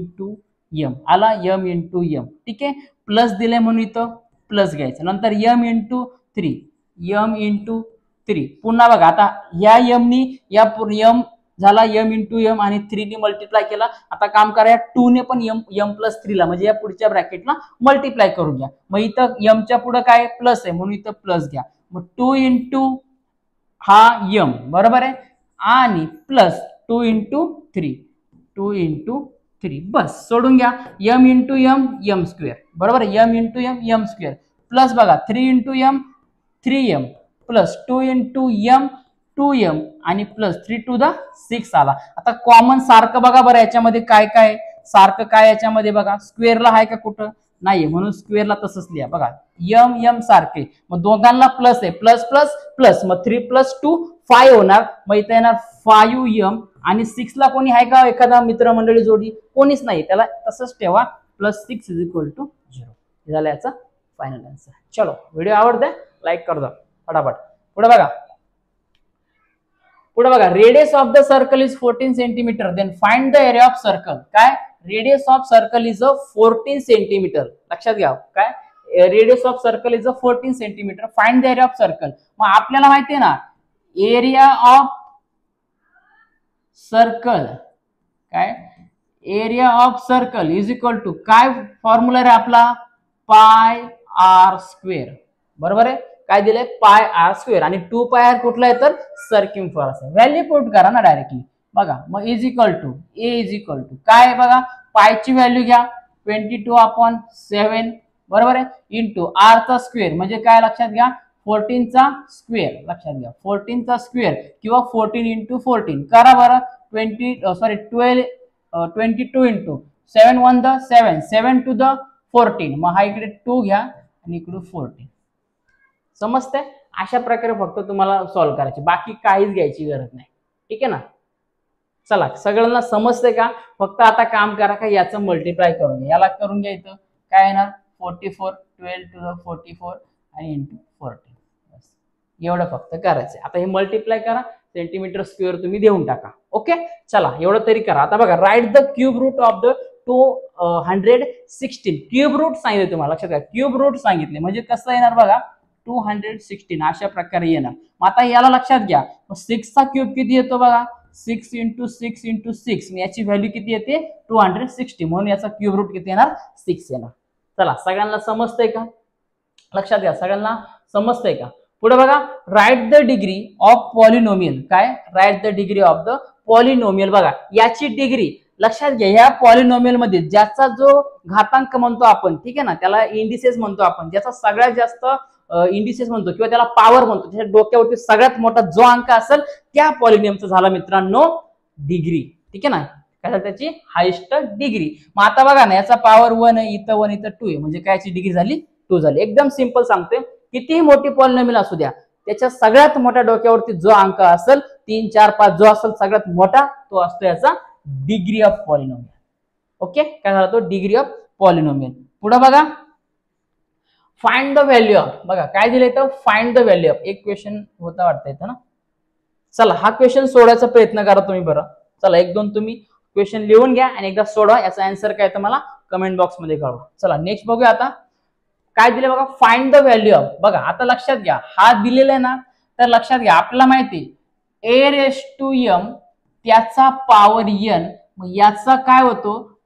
m आला, m × m. ठीक आहे. प्लस दिले म्हणून इथं प्लस घ्यायचं. नंतर m × 3, m × 3. पुन्हा बघा आता या m नी या m झाला m × m आणि 3 ने मल्टिप्लाय केला. आता काम करा या 2 ने पण m+3 ला म्हणजे या पुढच्या ब्रॅकेटला मल्टिप्लाय करून घ्या. मग इथं m च्या पुढे काय प्लस आहे म्हणून इथं प्लस घ्या. मग 2 × हा m, बरोबर आहे, आणि प्लस 2 × 3, 2 × 3. बस सोडून घ्या. m × m m², बरोबर आहे. m × m m². प्लस बघा 3 × m 3m plus 2 × m 2m आणि प्लस 3 to the 6 आला. आता कॉमन सारखं बघा बरं याच्यामध्ये काय काय सारखं काय याच्यामध्ये बघा, स्क्वेअरला आहे का कुठं नाहीये, म्हणून स्क्वेअरला तसंच लिहा बघा, यम यम सारखे, मग दोघांना प्लस आहे, प्लस प्लस प्लस, मग 3 + 2 5 होणार, मग इथे येणार 5m, आणि 6 ला कोणी आहे का एखादा मित्रमंडळी जोडी, कोणीच नाही, त्याला तसंच ठेवा, +6 = 0. हे झालं याचा फायनल आन्सर. चलो, व्हिडिओ आवडते लाईक कर दो फटाफट. पुढे बघा, radius of the circle is 14 centimetre, then find the area of circle. काय, radius of circle is 14 centimetre. लक्षात घ्या, काय, radius of circle is 14 centimetre, find the area of circle. मग आपल्याला माहिती आहे ना, एरिया ऑफ सर्कल, काय, area of circle is equal to, काय फॉर्म्युला आहे आपला, πr². बरोबर आहे, काय दिलंय, πr², आणि 2πr कुठला आहे तर सर्कम्फरन्स आहे. व्हॅल्यू पुट करा ना डायरेक्टली बघा, मग इज इक्वल टू काय बघा, पायची व्हॅल्यू घ्या 22/7, बरोबर आहे, इंटू r चा स्क्वेअर, म्हणजे काय लक्षात घ्या, 14 चा स्क्वेअर, लक्षात घ्या 14 चा स्क्वेअर, किंवा 14 × 14 करा बरं, 22 इंटू 7 1 द 7, 7 2 द 14, मग हा इकडे 2 घ्या आणि इकडे 14. समजते, अशा प्रकारे फक्त तुम्हाला सॉल्व्ह करायचे, बाकी काहीच घ्यायची गरज नाही. ठीक आहे ना. चला, सगळ्यांना समजते का, फक्त आता काम करा का याचं मल्टिप्लाय करून घ्या, याला करून घ्या, इथं काय येणार 44, 12 to the 44 आणि इंटू 14, बस एवढं फक्त करायचं. आता हे मल्टिप्लाय करा, सेंटीमीटर स्क्वेअर तुम्ही देऊन टाका. ओके, चला एवढं तरी करा. आता बघा, write the cube root of the 216. Cube root सांगितले तुम्हाला, लक्षात घ्या, क्यूब रूट सांगितले म्हणजे कसं येणार बघा, 216 अशा प्रकारे येणार. मग आता याला लक्षात घ्या, 6 चा क्यूब किती येतो बघा, 6 × 6 × 6, याची व्हॅल्यू किती येते 260, म्हणून याचा क्यूब रूट किती येणार 6 येणार. चला, सगळ्यांना समजतंय का, लक्षात घ्या, सगळ्यांना समजतंय का. पुढे बघा, write the degree of polynomial. काय, write the degree of the polynomial. बघा, याची डिग्री लक्षात घ्या, ह्या पॉलिनोमियल मध्ये ज्याचा जो घातांक म्हणतो आपण, ठीक आहे ना, त्याला इंडिसेस म्हणतो आपण, ज्याचा सगळ्यात जास्त इंडिसेस म्हणतो किंवा त्याला पॉवर म्हणतो, त्याच्या डोक्यावरती सगळ्यात मोठा जो अंक असेल त्या पॉलिनोमियमचा झाला मित्रांनो डिग्री. ठीक आहे ना, काय झालं त्याची हायेस्ट डिग्री. मग आता बघा ना, याचा पॉवर 1 आहे, इथं 1 इथं 2 आहे, म्हणजे काय याची डिग्री झाली 2 झाली. एकदम सिंपल सांगतोय, कितीही मोठी पॉलिनोमियल असू द्या, त्याच्या सगळ्यात मोठ्या डोक्यावरती जो अंक असेल 3 4 5 जो असेल सगळ्यात मोठा, तो असतो याचा डिग्री ऑफ पॉलिनोमियल. ओके, काय झाला तो डिग्री ऑफ पॉलिनोमियल. पुढे बघा, फाइंड द व्हॅल्यू ऑफ. बघा काय दिलंय तर फाइंड द व्हॅल्यू ऑफ. एक क्वेश्चन होता वाटतं इथं ना. चला, हा क्वेश्चन सोडवायचा प्रयत्न करा तुम्ही बरं. चला, 1-2 तुम्ही क्वेश्चन लिहून घ्या आणि एकदा सोडवा, याचा आन्सर काय तर मला कमेंट बॉक्स मध्ये कळवा. चला, नेक्स्ट बघूया. आता काय दिले बघा, फाइंड द व्हॅल्यू ऑफ. बघा आता लक्षात घ्या, हा दिलेला आहे ना, तर लक्षात घ्या, आपल्याला माहिती a⁻m त्याचा पॉवर n, मग याचा काय होतो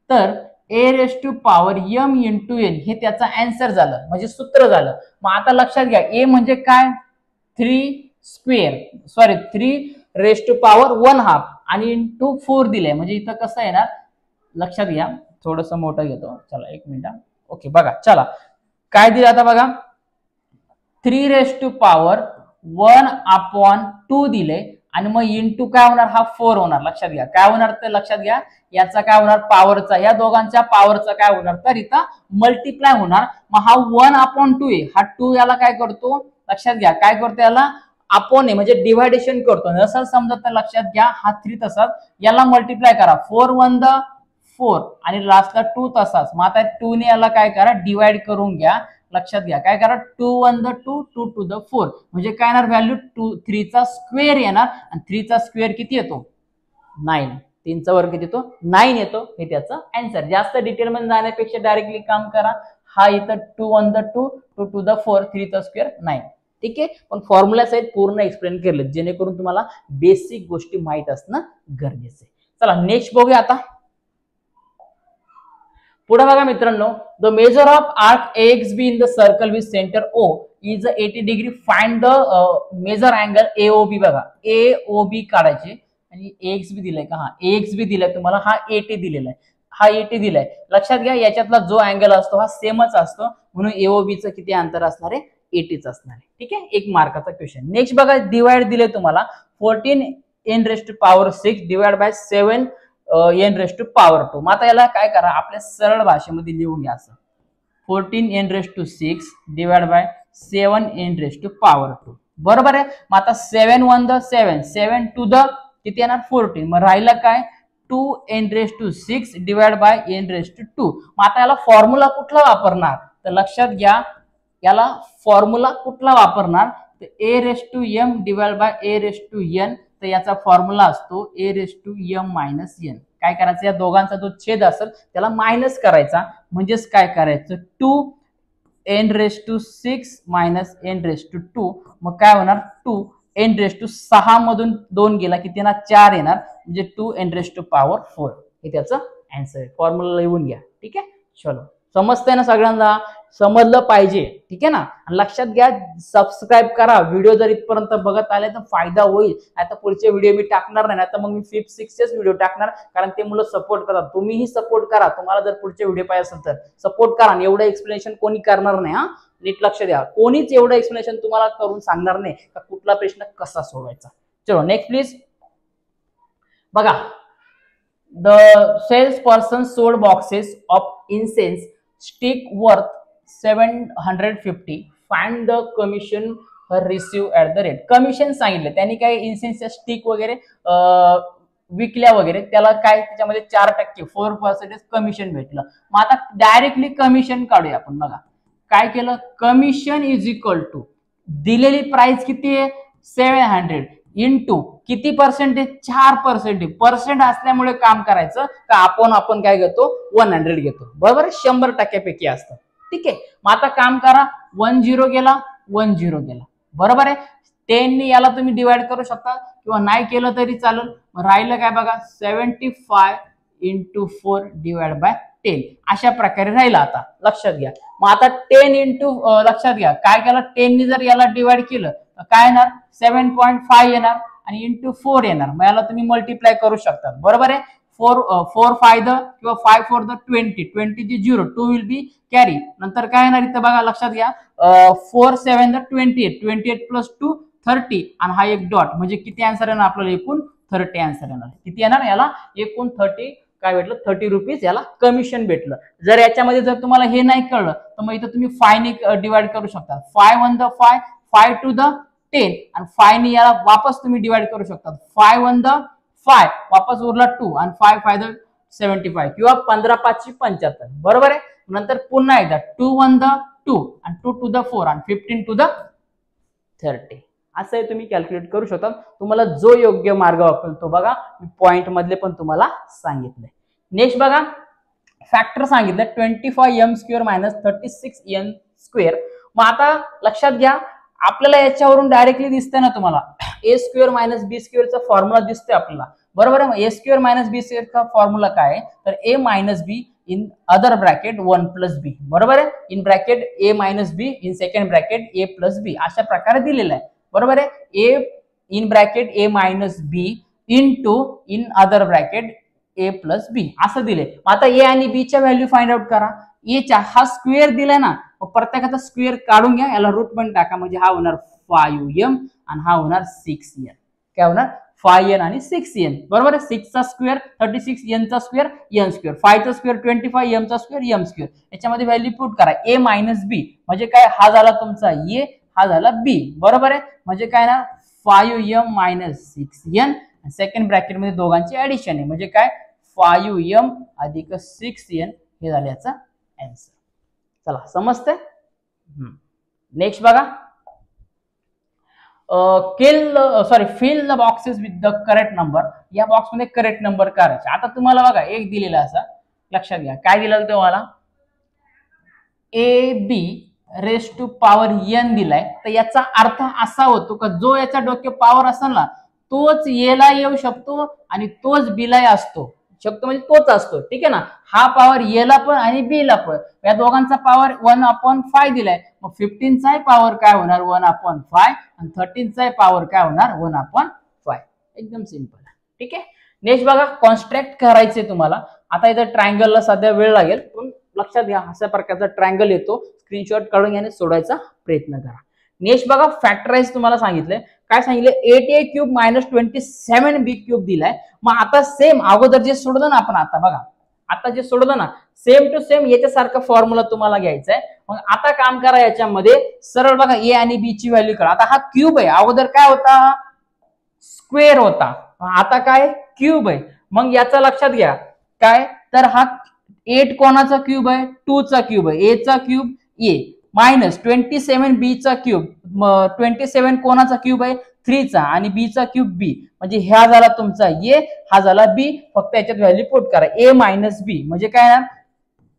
तर a⁻m × n, हे त्याचा आन्सर झालं, म्हणजे सूत्र झालं. मग आता लक्षात घ्या, a म्हणजे काय 3⁻1/2 आणि इंटू 4 दिले, म्हणजे इथं कसं येणार लक्षात घ्या, थोडस मोठं घेतो. चला 1 मिनिट. ओके, बघा चला काय दिलं आता बघा, 3⁻1/2 दिले, आणि मग इंटू काय होणार, हा 4 होणार. लक्षात घ्या काय होणार तर लक्षात घ्या, याचा काय होणार पॉवरचा, या दोघांच्या पॉवरचा काय होणार तर इथं मल्टिप्लाय होणार. मग हा 1/2 आहे, हा 2 याला काय करतो लक्षात घ्या, काय करतो याला अपॉन आहे, म्हणजे डिव्हायडेशन करतो. नसेल समजा तर लक्षात घ्या, हा 3 तसाच, याला मल्टिप्लाय करा, 4 1 द 4 आणि लास्टला 2 तसाच. मग आता 2 ने याला काय करा डिवाइड करून घ्या. लक्षात घ्या काय करा, 2 1 द 2, 2 2 द 4, म्हणजे काय येणार व्हॅल्यू 3 चा स्क्वेअर येणार, आणि 3 चा स्क्वेअर किती येतो 9, 3 चा वर्ग किती येतो 9 येतो. हे त्याचं आन्सर. जास्त डिटेल मध्ये जाण्यापेक्षा डायरेक्टली काम करा. हा इथं 2 1 द 2, 2 2 द 4, 3 चा स्क्वेअर 9. ठीक आहे, पण फॉर्म्युला सहित पूर्ण एक्सप्लेन केलं, जेणेकरून तुम्हाला बेसिक गोष्टी माहित असणं गरजेचं आहे. चला नेक्स्ट बघूया. आता पुढे बघा मित्रांनो, the measure of arc AXB in the circle with centre O is 80 degree. Find the measure angle AOB. बघा AOB काढायचे, आणि AXB दिलाय का, हा AXB दिलाय तुम्हाला, हा 80 दिलेला आहे, हा 80 दिलाय. लक्षात घ्या, याच्यातला जो अँगल असतो हा सेमच असतो, म्हणून AOB चं किती अंतर असणार आहे 80च असणार आहे. ठीक आहे, 1 मार्काचा क्वेश्चन. नेक्स्ट बघा, डिवाइड दिले तुम्हाला 14 n⁻⁶ divide by 7 n raise to power 2. मग आता याला काय करा, आपल्या सरळ भाषेमध्ये लिहून घ्या असं 14 n raise to 6 divide by 7 n raise to power 2. बरोबर आहे. मग आता 7 1 द 7 7 टू द किती येणार 14. मग राहिलं काय 2 n raise to 6 divide by n raise to 2. मग आता याला फॉर्म्युला कुठला वापरणार, तर लक्षात घ्या याला फॉर्म्युला कुठला वापरणार, तर a raise to m divide by a raise to n. तर याचा फॉर्म्युला असतो a raise to m minus n. काय करायचं, या दोघांचा जो छेद असेल त्याला मायनस करायचा, म्हणजेच काय करायचं 2 n raise to 6 minus n raise to 2. मग काय होणार 2 n रेस टू 6 मधून 2 गेला किती येणार 4 येणार, म्हणजे 2 n रेस टू पॉवर 4. हे त्याचं आन्सर आहे. फॉर्म्युला लिहून घ्या. ठीक आहे, चलो समजतंय ना सगळ्यांना, समजलं पाहिजे. ठीक आहे ना. आणि लक्षात घ्या सबस्क्राईब करा. व्हिडिओ जर इथपर्यंत बघत आले तर फायदा होईल. आता पुढचे व्हिडिओ मी टाकणार नाही, तर मग मी 5th 6th व्हिडिओ टाकणार, कारण ते मुलं सपोर्ट करतात. तुम्हीही सपोर्ट करा. तुम्हाला जर पुढचे व्हिडिओ पाहिजे असेल तर सपोर्ट करा. एवढं एक्सप्लेनेशन कोणी करणार नाही. हा नीट लक्ष द्या, कोणीच एवढं एक्सप्लेनेशन तुम्हाला करून सांगणार नाही का कुठला प्रश्न कसा सोडवायचा. चलो नेक्स्ट प्लीज. बघा, the sales person sold boxes of incense stick worth 750. Find the commission receive at the rate. Commission सांगितलं त्यांनी, काय इन्सेन्सच्या स्टिक वगैरे विकल्या वगैरे, त्याला काय त्याच्यामध्ये 4% 4% कमिशन भेटलं. मग आता डायरेक्टली कमिशन काढूया आपण. बघा काय केलं, कमिशन इज इक्वल टू दिलेली प्राइस किती आहे 700 इंटू किती पर्सेंटेज 4%. पर्सेंट असल्यामुळे काम करायचं का आपण काय घेतो 100 घेतो. बरोबर, 100% पैकी असतं. ठीक आहे. मग आता काम करा 10 गेला 10 गेला. बरोबर आहे. 10 ने याला तुम्ही डिवाइड करू शकता किंवा नाही केलं तरी चालेल. राहिलं काय बघा 75 इंटू 4 डिवाइड बाय 10. अशा प्रकारे राहिला. आता लक्षात घ्या. मग आता 10 इंटू लक्षात घ्या काय केलं 10 ने जर याला डिवाइड केलं तर काय येणार 7.5 येणार आणि इंटू 4 येणार. मग याला तुम्ही मल्टिप्लाय करू शकता. बरोबर आहे. 4 5 द किंवा 5 4 द 20 ची 0 2 विल बी कॅरी. नंतर काय येणार इथं बघा लक्षात घ्या 4 7 द 28 प्लस 2 30 आणि हा एक डॉट, म्हणजे किती आन्सर येणार आपल्याला एकूण 30 आन्सर येणार. किती येणार याला एकूण 30 काय भेटलं 30 रुपीज याला कमिशन भेटलं. जर याच्यामध्ये जर तुम्हाला हे नाही कळलं तर मग इथं तुम्ही 5 ने डिवाइड करू शकता. 5 1 द 5 5 2 द 10 आणि 5 ने याला वापस तुम्ही डिवाइड करू शकता. 5 1 द 5 वापस उरला 2 आणि 5 5 द 75 किंवा 15 5 ची 75. बरोबर आहे. नंतर पुन्हा एकदा 2 1 द 2 आणि 2 2 द 4 आणि 15 टू द 30. असं तुम्ही कॅल्क्युलेट करू शकता. तुम्हाला जो योग्य मार्ग वापरेल तो बघा. मी पॉइंट मधले पण तुम्हाला सांगितलंय. नेक्स्ट बघा फॅक्टर सांगितलं 25m² मायनस 36n². मग आता लक्षात घ्या आपल्याला याच्यावरून डायरेक्टली दिसतंय ना तुम्हाला a² मायनस b² चा फॉर्म्युला दिसतोय आपल्याला. बरोबर आहे. a² मायनस b² चा फॉर्म्युला काय आहे तर a minus b in other bracket 1 plus b. बरोबर आहे. In bracket a minus b in second bracket a plus b अशा प्रकारे दिलेला आहे. बरोबर आहे. a in bracket a minus b into in other bracket a plus b असं दिले. आता a आणि b च्या व्हॅल्यू फाइंड आउट करा. a चा हा स्क्वेअर दिलाय ना, प्रत्येकाचा स्क्वेअर काढून घ्या, याला रूट पण टाका, म्हणजे हा होणार 5m आणि हा होणार 6n. काय होणार 5n आणि 6n. बरोबर आहे. 6 चा स्क्वेअर 36 n चा स्क्वेअर n स्क्वेअर 5 चा स्क्वेअर 25 m चा स्क्वेअर m स्क्वेअर. याच्यामध्ये व्हॅल्यू पुट करा a मायनस b म्हणजे काय हा झाला तुमचा a हा झाला b. बरोबर आहे. म्हणजे काय ना 5m minus 6n second bracket मध्ये दोघांची ऍडिशन आहे, म्हणजे काय 5m अधिक 6n हे झाले याचा आन्सर. चला समजतंय. नेक्स्ट बघा fill the boxes with the correct number. या बॉक्स मध्ये करेक्ट नंबर करायचे. आता तुम्हाला बघा एक दिलेला असा लक्षात घ्या काय दिलेलं तुम्हाला ab raise to power n दिलाय. तर याचा अर्थ असा होतो का जो याचा डोके पॉवर असेल ना तोच a ला येऊ शकतो आणि तोच b ला असतो शकतो, म्हणजे तोच असतो. ठीक आहे ना. हा पॉवर a ला पण आणि b ला पण. या दोघांचा पॉवर 1/5 दिलाय. मग 15 चा पॉवर काय होणार 1/5 आणि 13 चा पॉवर काय होणार 1/5. एकदम सिंपल. ठीक आहे. नेक्स्ट बघा कॉन्स्ट्रक्ट करायचे तुम्हाला. आता इथं ट्रायंगलला सध्या वेळ लागेल पण लक्षात घ्या अशा प्रकारचा ट्रायंगल येतो. स्क्रीनशॉट काढून याने सोडवायचा प्रयत्न करा. नेक्स्ट बघा फॅक्टराइज तुम्हाला सांगितलंय, काय सांगितलं 8a cube minus 27b cube दिलाय. मग आता सेम अगोदर जे सोडलं ना आपण, आता बघा आता जे सोडलं ना सेम टू सेम याच्यासारखा फॉर्म्युला तुम्हाला घ्यायचा आहे. मग आता काम करा याच्यामध्ये सरळ बघा ए आणि बी ची व्हॅल्यू करा. आता हा क्यूब आहे, अगोदर काय होता स्क्वेअर होता, आता काय क्यूब आहे. मग याचा लक्षात घ्या काय, तर हा 8 कोणाचा क्यूब आहे 2 चा क्यूब आहे, ए चा क्यूब ए मायनस 27 बी चा क्यूब, 27 कोणाचा क्यूब आहे 3 चा आणि बी चा क्यूब बी, म्हणजे हा झाला तुमचा ए, हा झाला बी. फक्त याच्यात व्हॅल्यू पुट करा ए मायनस बी म्हणजे काय ना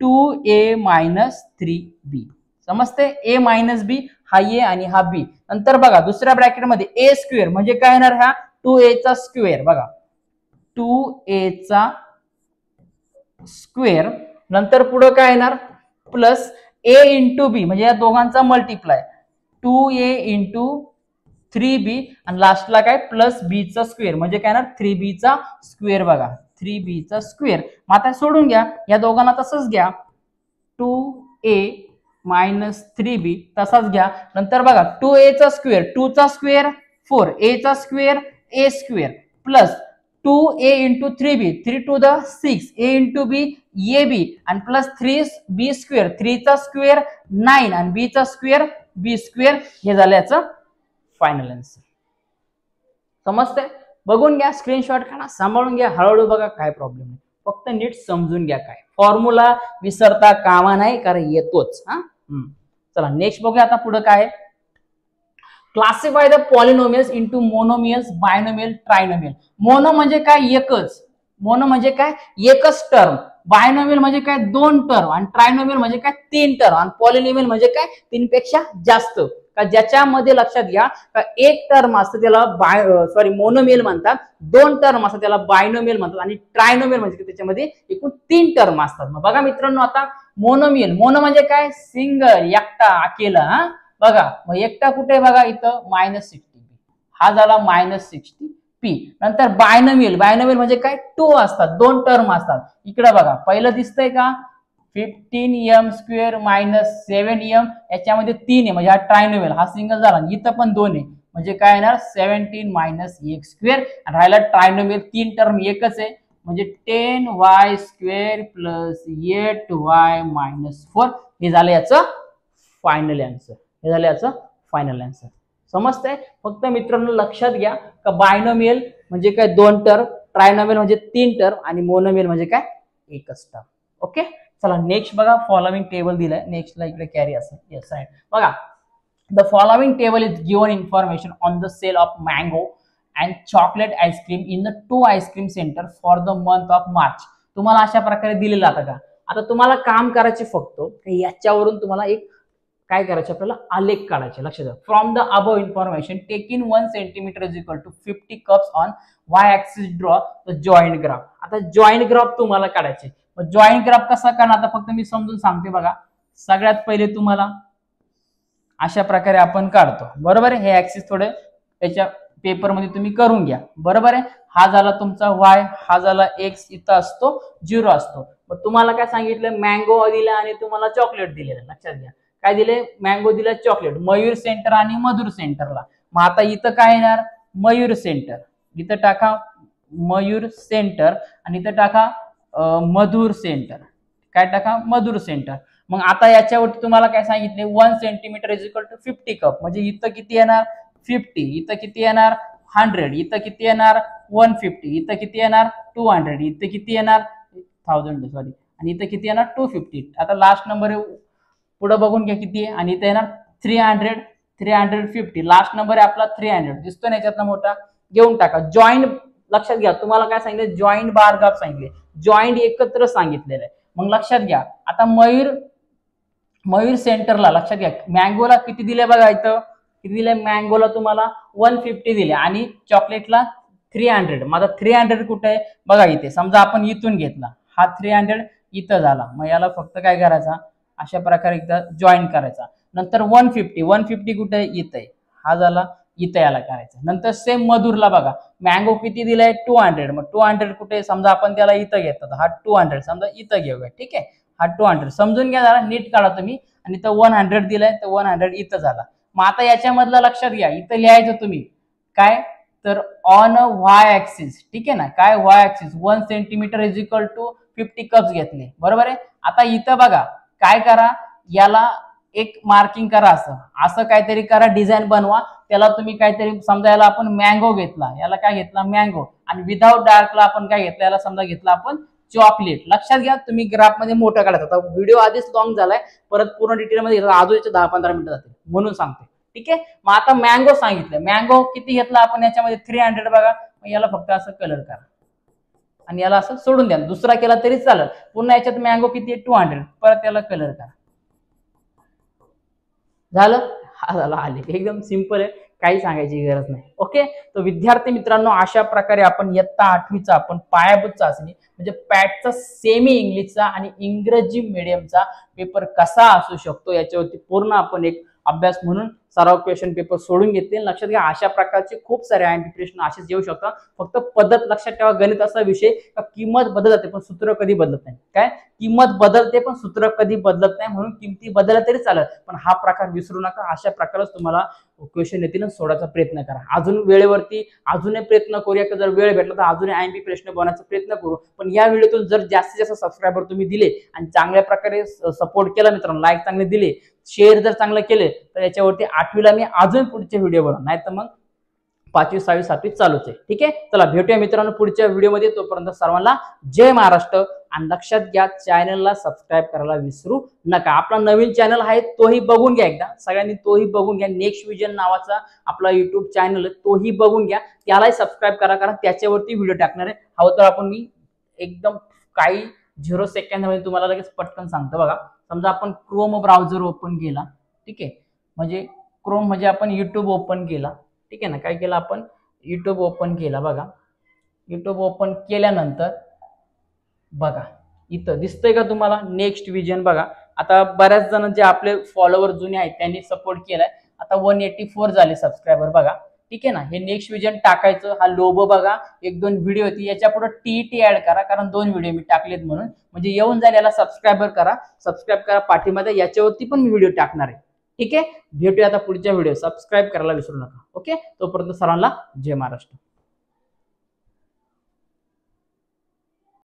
2a मायनस 3b. समजते, ए मायनस बी हा ए आणि हा बी. नंतर बघा दुसऱ्या ब्रॅकेट मध्ये ए स्क्वेअर म्हणजे काय येणार हा 2a चा स्क्वेअर, बघा 2a चा स्क्वेअर. नंतर पुढे काय येणार प्लस a इंटू बी म्हणजे या दोघांचा मल्टिप्लाय 2a इंटू 3b आणि लास्टला काय प्लस b चा स्क्वेअर म्हणजे काय येणार 3b चा स्क्वेअर. बघा 3b चा स्क्वेअर. मग आता सोडून घ्या, या दोघांना तसंच घ्या 2a मायनस 3b तसाच घ्या. नंतर बघा 2a चा स्क्वेअर 2 चा स्क्वेअर 4, a चा square a square plus 2a into 3b 3 to the 6 a into b ab आणि प्लस 3b स्क्वेअर 3 चा स्क्वेअर 9 आणि b चा स्क्वेअर b स्क्वेअर. हे झालं याचं फायनल आन्सर. समजते, बघून घ्या, स्क्रीनशॉट काढा, सांभाळून घ्या, हळूहळू बघा, काय प्रॉब्लेम नाही, फक्त नीट समजून घ्या. काय फॉर्म्युला विसरता कामा नाही कारण येतोच. चला नेक्स्ट बघूया आता पुढे काय. Classify the polynomials into monomials, binomial, trinomial. Mono म्हणजे काय एकच, मोनो म्हणजे काय एकच टर्म, बायनोमियल म्हणजे काय दोन टर्म आणि ट्रायनोमियल म्हणजे काय तीन टर्म आणि पॉलिनोमियल म्हणजे काय तीन पेक्षा जास्त. का ज्याच्यामध्ये लक्षात घ्या का एक टर्म असतं त्याला मोनोमियल म्हणतात, दोन टर्म असतात त्याला बायनोमियल म्हणतात आणि ट्रायनोमियल म्हणजे त्याच्यामध्ये एकूण तीन टर्म असतात. मग बघा मित्रांनो आता मोनोमियल, मोनो म्हणजे काय सिंगल एकटा अकेला. बघा मग एकटा कुठे बघा इथं -60p, हा झाला -60p. नंतर बायनोमियल, बायनोमियल म्हणजे काय टू असतात, दोन टर्म असतात. इकडे बघा पहिलं दिसतंय का 15m स्क्वेअर मायनस 7m, याच्यामध्ये 3 आहे म्हणजे हा ट्रायनोमियल, हा सिंगल झाला. इथं पण 2 आहे म्हणजे काय येणार 17 मायनस x स्क्वेअर आणि राहिला ट्रायनोमियल तीन टर्म एकच आहे म्हणजे 10y square plus 8y minus 4. हे झालं याचं फायनल आन्सर, हे झालं याचं फायनल आन्सर. समजतंय, फक्त मित्रांनो लक्षात घ्या का बायनोमियल म्हणजे काय दोन टर्म, ट्रायनोमियल म्हणजे तीन टर्म आणि मोनोमियल म्हणजे काय एकच टर्म. ओके, चला नेक्स्ट बघा फॉलोइंग टेबल दिलाय, नेक्स्टला इकडे कॅरी असेल येस साइड. बघा the following table is given information on the sale of mango and chocolate ice cream in the 2 ice cream center for the month of March. तुम्हाला अशा प्रकारे दिलेलं आता का, आता तुम्हाला काम करायचे फक्त याच्यावरून तुम्हाला एक काय करायचे आपल्याला आलेख काढायचे. लक्षात घ्या from the above information take in 1 centimetre is equal to 50 cups on Y axis draw the joint graph. आता जॉईंट ग्राफ तुम्हाला काढायचे. जॉईंट ग्राफ कसा करणार आता फक्त मी समजून सांगते. बघा सगळ्यात पहिले तुम्हाला अशा प्रकारे आपण काढतो, बरोबर आहे. हे ऍक्सिस थोडे त्याच्या पेपर मध्ये तुम्ही करून घ्या, बरोबर आहे. हा झाला तुमचा y, हा झाला x, इथं असतो 0 असतो. मग तुम्हाला काय सांगितलं मँगो दिला आणि तुम्हाला चॉकलेट दिलेलं. लक्षात घ्या काय दिले मँगो दिला चॉकलेट, मयूर सेंटर आणि मधुर सेंटरला. मग आता इथं काय येणार मयूर सेंटर, इथं टाका मयूर सेंटर आणि इथं टाका मधुर सेंटर, काय टाका मधुर सेंटर. मग आता याच्यावरती तुम्हाला काय सांगितले 1 centimetre is equal to 50 cup म्हणजे इथं किती येणार 50, इथं किती येणार 100, इथं किती येणार 150, इथं किती येणार 200, इथं किती येणार 1000 सॉरी आणि इथं किती येणार 250. आता लास्ट नंबर पुढे बघून घ्या किती आहे आणि इथं येणार 300, 350. लास्ट नंबर आहे आपला 300 दिसतो ना याच्यातला मोठा, घेऊन टाका. जॉईंट लक्षात घ्या तुम्हाला काय सांगितलं जॉईंट बार ग्राफ सांगितले, जॉईंट एकत्र सांगितलेलं आहे. मग लक्षात घ्या आता मयूर सेंटरला लक्षात घ्या मँगोला किती दिले बघा इथं किती दिले मँगोला तुम्हाला 150 दिले आणि चॉकलेटला 300. माझा 300 कुठे आहे बघा इथे, समजा आपण इथून घेतला हा 300 इथं झाला. मग याला फक्त काय करायचा अशा प्रकारे एकदा जॉईन करायचा. नंतर 150 कुठे आहे इथं आहे, हा झाला इथं याला करायचं. नंतर सेम मधुरला बघा मँगो किती दिलाय 200, मग 200 कुठे समजा आपण त्याला इथं घेतलं हा 200 समजा इथं घेऊया, ठीक आहे. हा 200 समजून घ्या जरा नीट काढा तुम्ही आणि इथं 100 दिलाय तर 100 इथं झाला. मग आता याच्यामधलं लक्षात घ्या, इथं लिहायचं तुम्ही काय तर ऑन वाय ऍक्सिस, ठीक आहे ना, काय Y axis 1 centimetre is equal to 50 cups घेतले, बरोबर आहे. आता इथं बघा काय करा, याला एक मार्किंग करा, असं काहीतरी करा, डिझाईन बनवा. त्याला तुम्ही काहीतरी समजा, याला आपण मँगो घेतला, याला काय घेतला मँगो, आणि विदाउट डार्कला आपण काय घेतलं, याला समजा घेतला आपण चॉकलेट. लक्षात घ्या, तुम्ही ग्राफ मध्ये मोठं काढायचं. आता व्हिडिओ आधीच लॉंग झालाय, परत पूर्ण डिटेल मध्ये घेतला अजून 10-15 मिनिटं जातील म्हणून सांगते, ठीक आहे. मग आता मँगो सांगितलं, मँगो किती घेतला आपण याच्यामध्ये 300 बघा. मग याला फक्त असं कलर करा आणि याला असं सोडून द्या, दुसरा केला तरी चालेल. पुन्हा याच्यात मँगो किती आहे 200, परत याला कलर करा, झालं. हा झाला आले, एकदम सिंपल आहे, काही सांगायची गरज नाही. ओके, तर विद्यार्थी मित्रांनो, अशा प्रकारे आपण इयत्ता 8वीचा आपण पायाभूत चाचणी म्हणजे पॅटचा सेमी इंग्लिशचा आणि इंग्रजी मीडियमचा पेपर कसा असू शकतो याच्यावरती पूर्ण आपण एक अभ्यास म्हणून सराव क्वेश्चन पेपर सोडून घेतले. लक्षात घ्या, अशा प्रकारचे खूप सारे आयएमपी प्रश्न असेच येऊ शकतात. फक्त पद्धत लक्षात ठेवा, गणित असा विषय का किंमत बदलत जाते पण सूत्र कधी बदलत नाही. काय किंमत बदलते पण सूत्र कधी बदलत नाही, म्हणून किमती बदलल्या तरी चालत, पण हा प्रकार विसरू नका. अशा प्रकारच तुम्हाला क्वेश्चन येतील, सोडायचा प्रयत्न करा. अजून वेळेवरती अजूनही प्रयत्न करूया, की जर वेळ भेटला तर अजून आयएमपी प्रश्न बनवायचा प्रयत्न करू. पण या व्हिडिओतून जर जास्तीत जास्त सबस्क्रायबर तुम्ही दिले आणि चांगल्या प्रकारे सपोर्ट केला मित्रांनो, लाईक चांगले दिले, शेअर जर चांगलं केले, तर याच्यावरती 8वीला मी अजून पुढचे व्हिडिओ बनवणार, नाही तर मग 5वी 6वी 7वी चालूच आहे. ठीक आहे, चला भेटूया मित्रांनो पुढच्या व्हिडिओमध्ये. तोपर्यंत सर्वांना जय महाराष्ट्र. आणि लक्षात घ्या, चॅनलला सबस्क्राईब करायला विसरू नका. आपला नवीन चॅनल आहे तोही बघून घ्या, एकदा सगळ्यांनी तोही बघून घ्या. नेक्स्ट विजन नावाचा आपला युट्यूब चॅनल आहे, तोही बघून घ्या, त्यालाही सबस्क्राईब करा, कारण त्याच्यावरती व्हिडिओ टाकणार आहे. हवं तर आपण मी एकदम काही 0 सेकंदामध्ये तुम्हाला लगेच पटकन सांगतो. बघा, समजा आपण क्रोम ब्राउझर ओपन केला, ठीक आहे, म्हणजे क्रोम म्हणजे आपण युट्यूब ओपन केला, ठीक आहे ना. काय केलं आपण, युट्यूब ओपन केला. बघा, युट्यूब ओपन केल्यानंतर बघा इथं दिसतंय का तुम्हाला नेक्स्ट विजन. बघा, आता बऱ्याच जण जे आपले फॉलोअर जुने आहेत त्यांनी सपोर्ट केलाय, आता 184 झाले सबस्क्रायबर. बघा, ठीक आहे ना. हे नेक्स्ट विजन टाकायचं, हा लोगो बघा, 1-2 व्हिडिओ होती, याच्या पुढे टीटी ऍड करा, कारण 2 व्हिडिओ मी टाकलेत म्हणून, म्हणजे येऊन जाईल. याला सबस्क्राईब करा पाठीमध्ये, याच्यावरती पण मी व्हिडिओ टाकणार आहे. ठीक आहे, भेटूया आता पुढच्या व्हिडिओ. सबस्क्राईब करायला विसरू नका. ओके, तोपर्यंत सर्वांना जय महाराष्ट्र.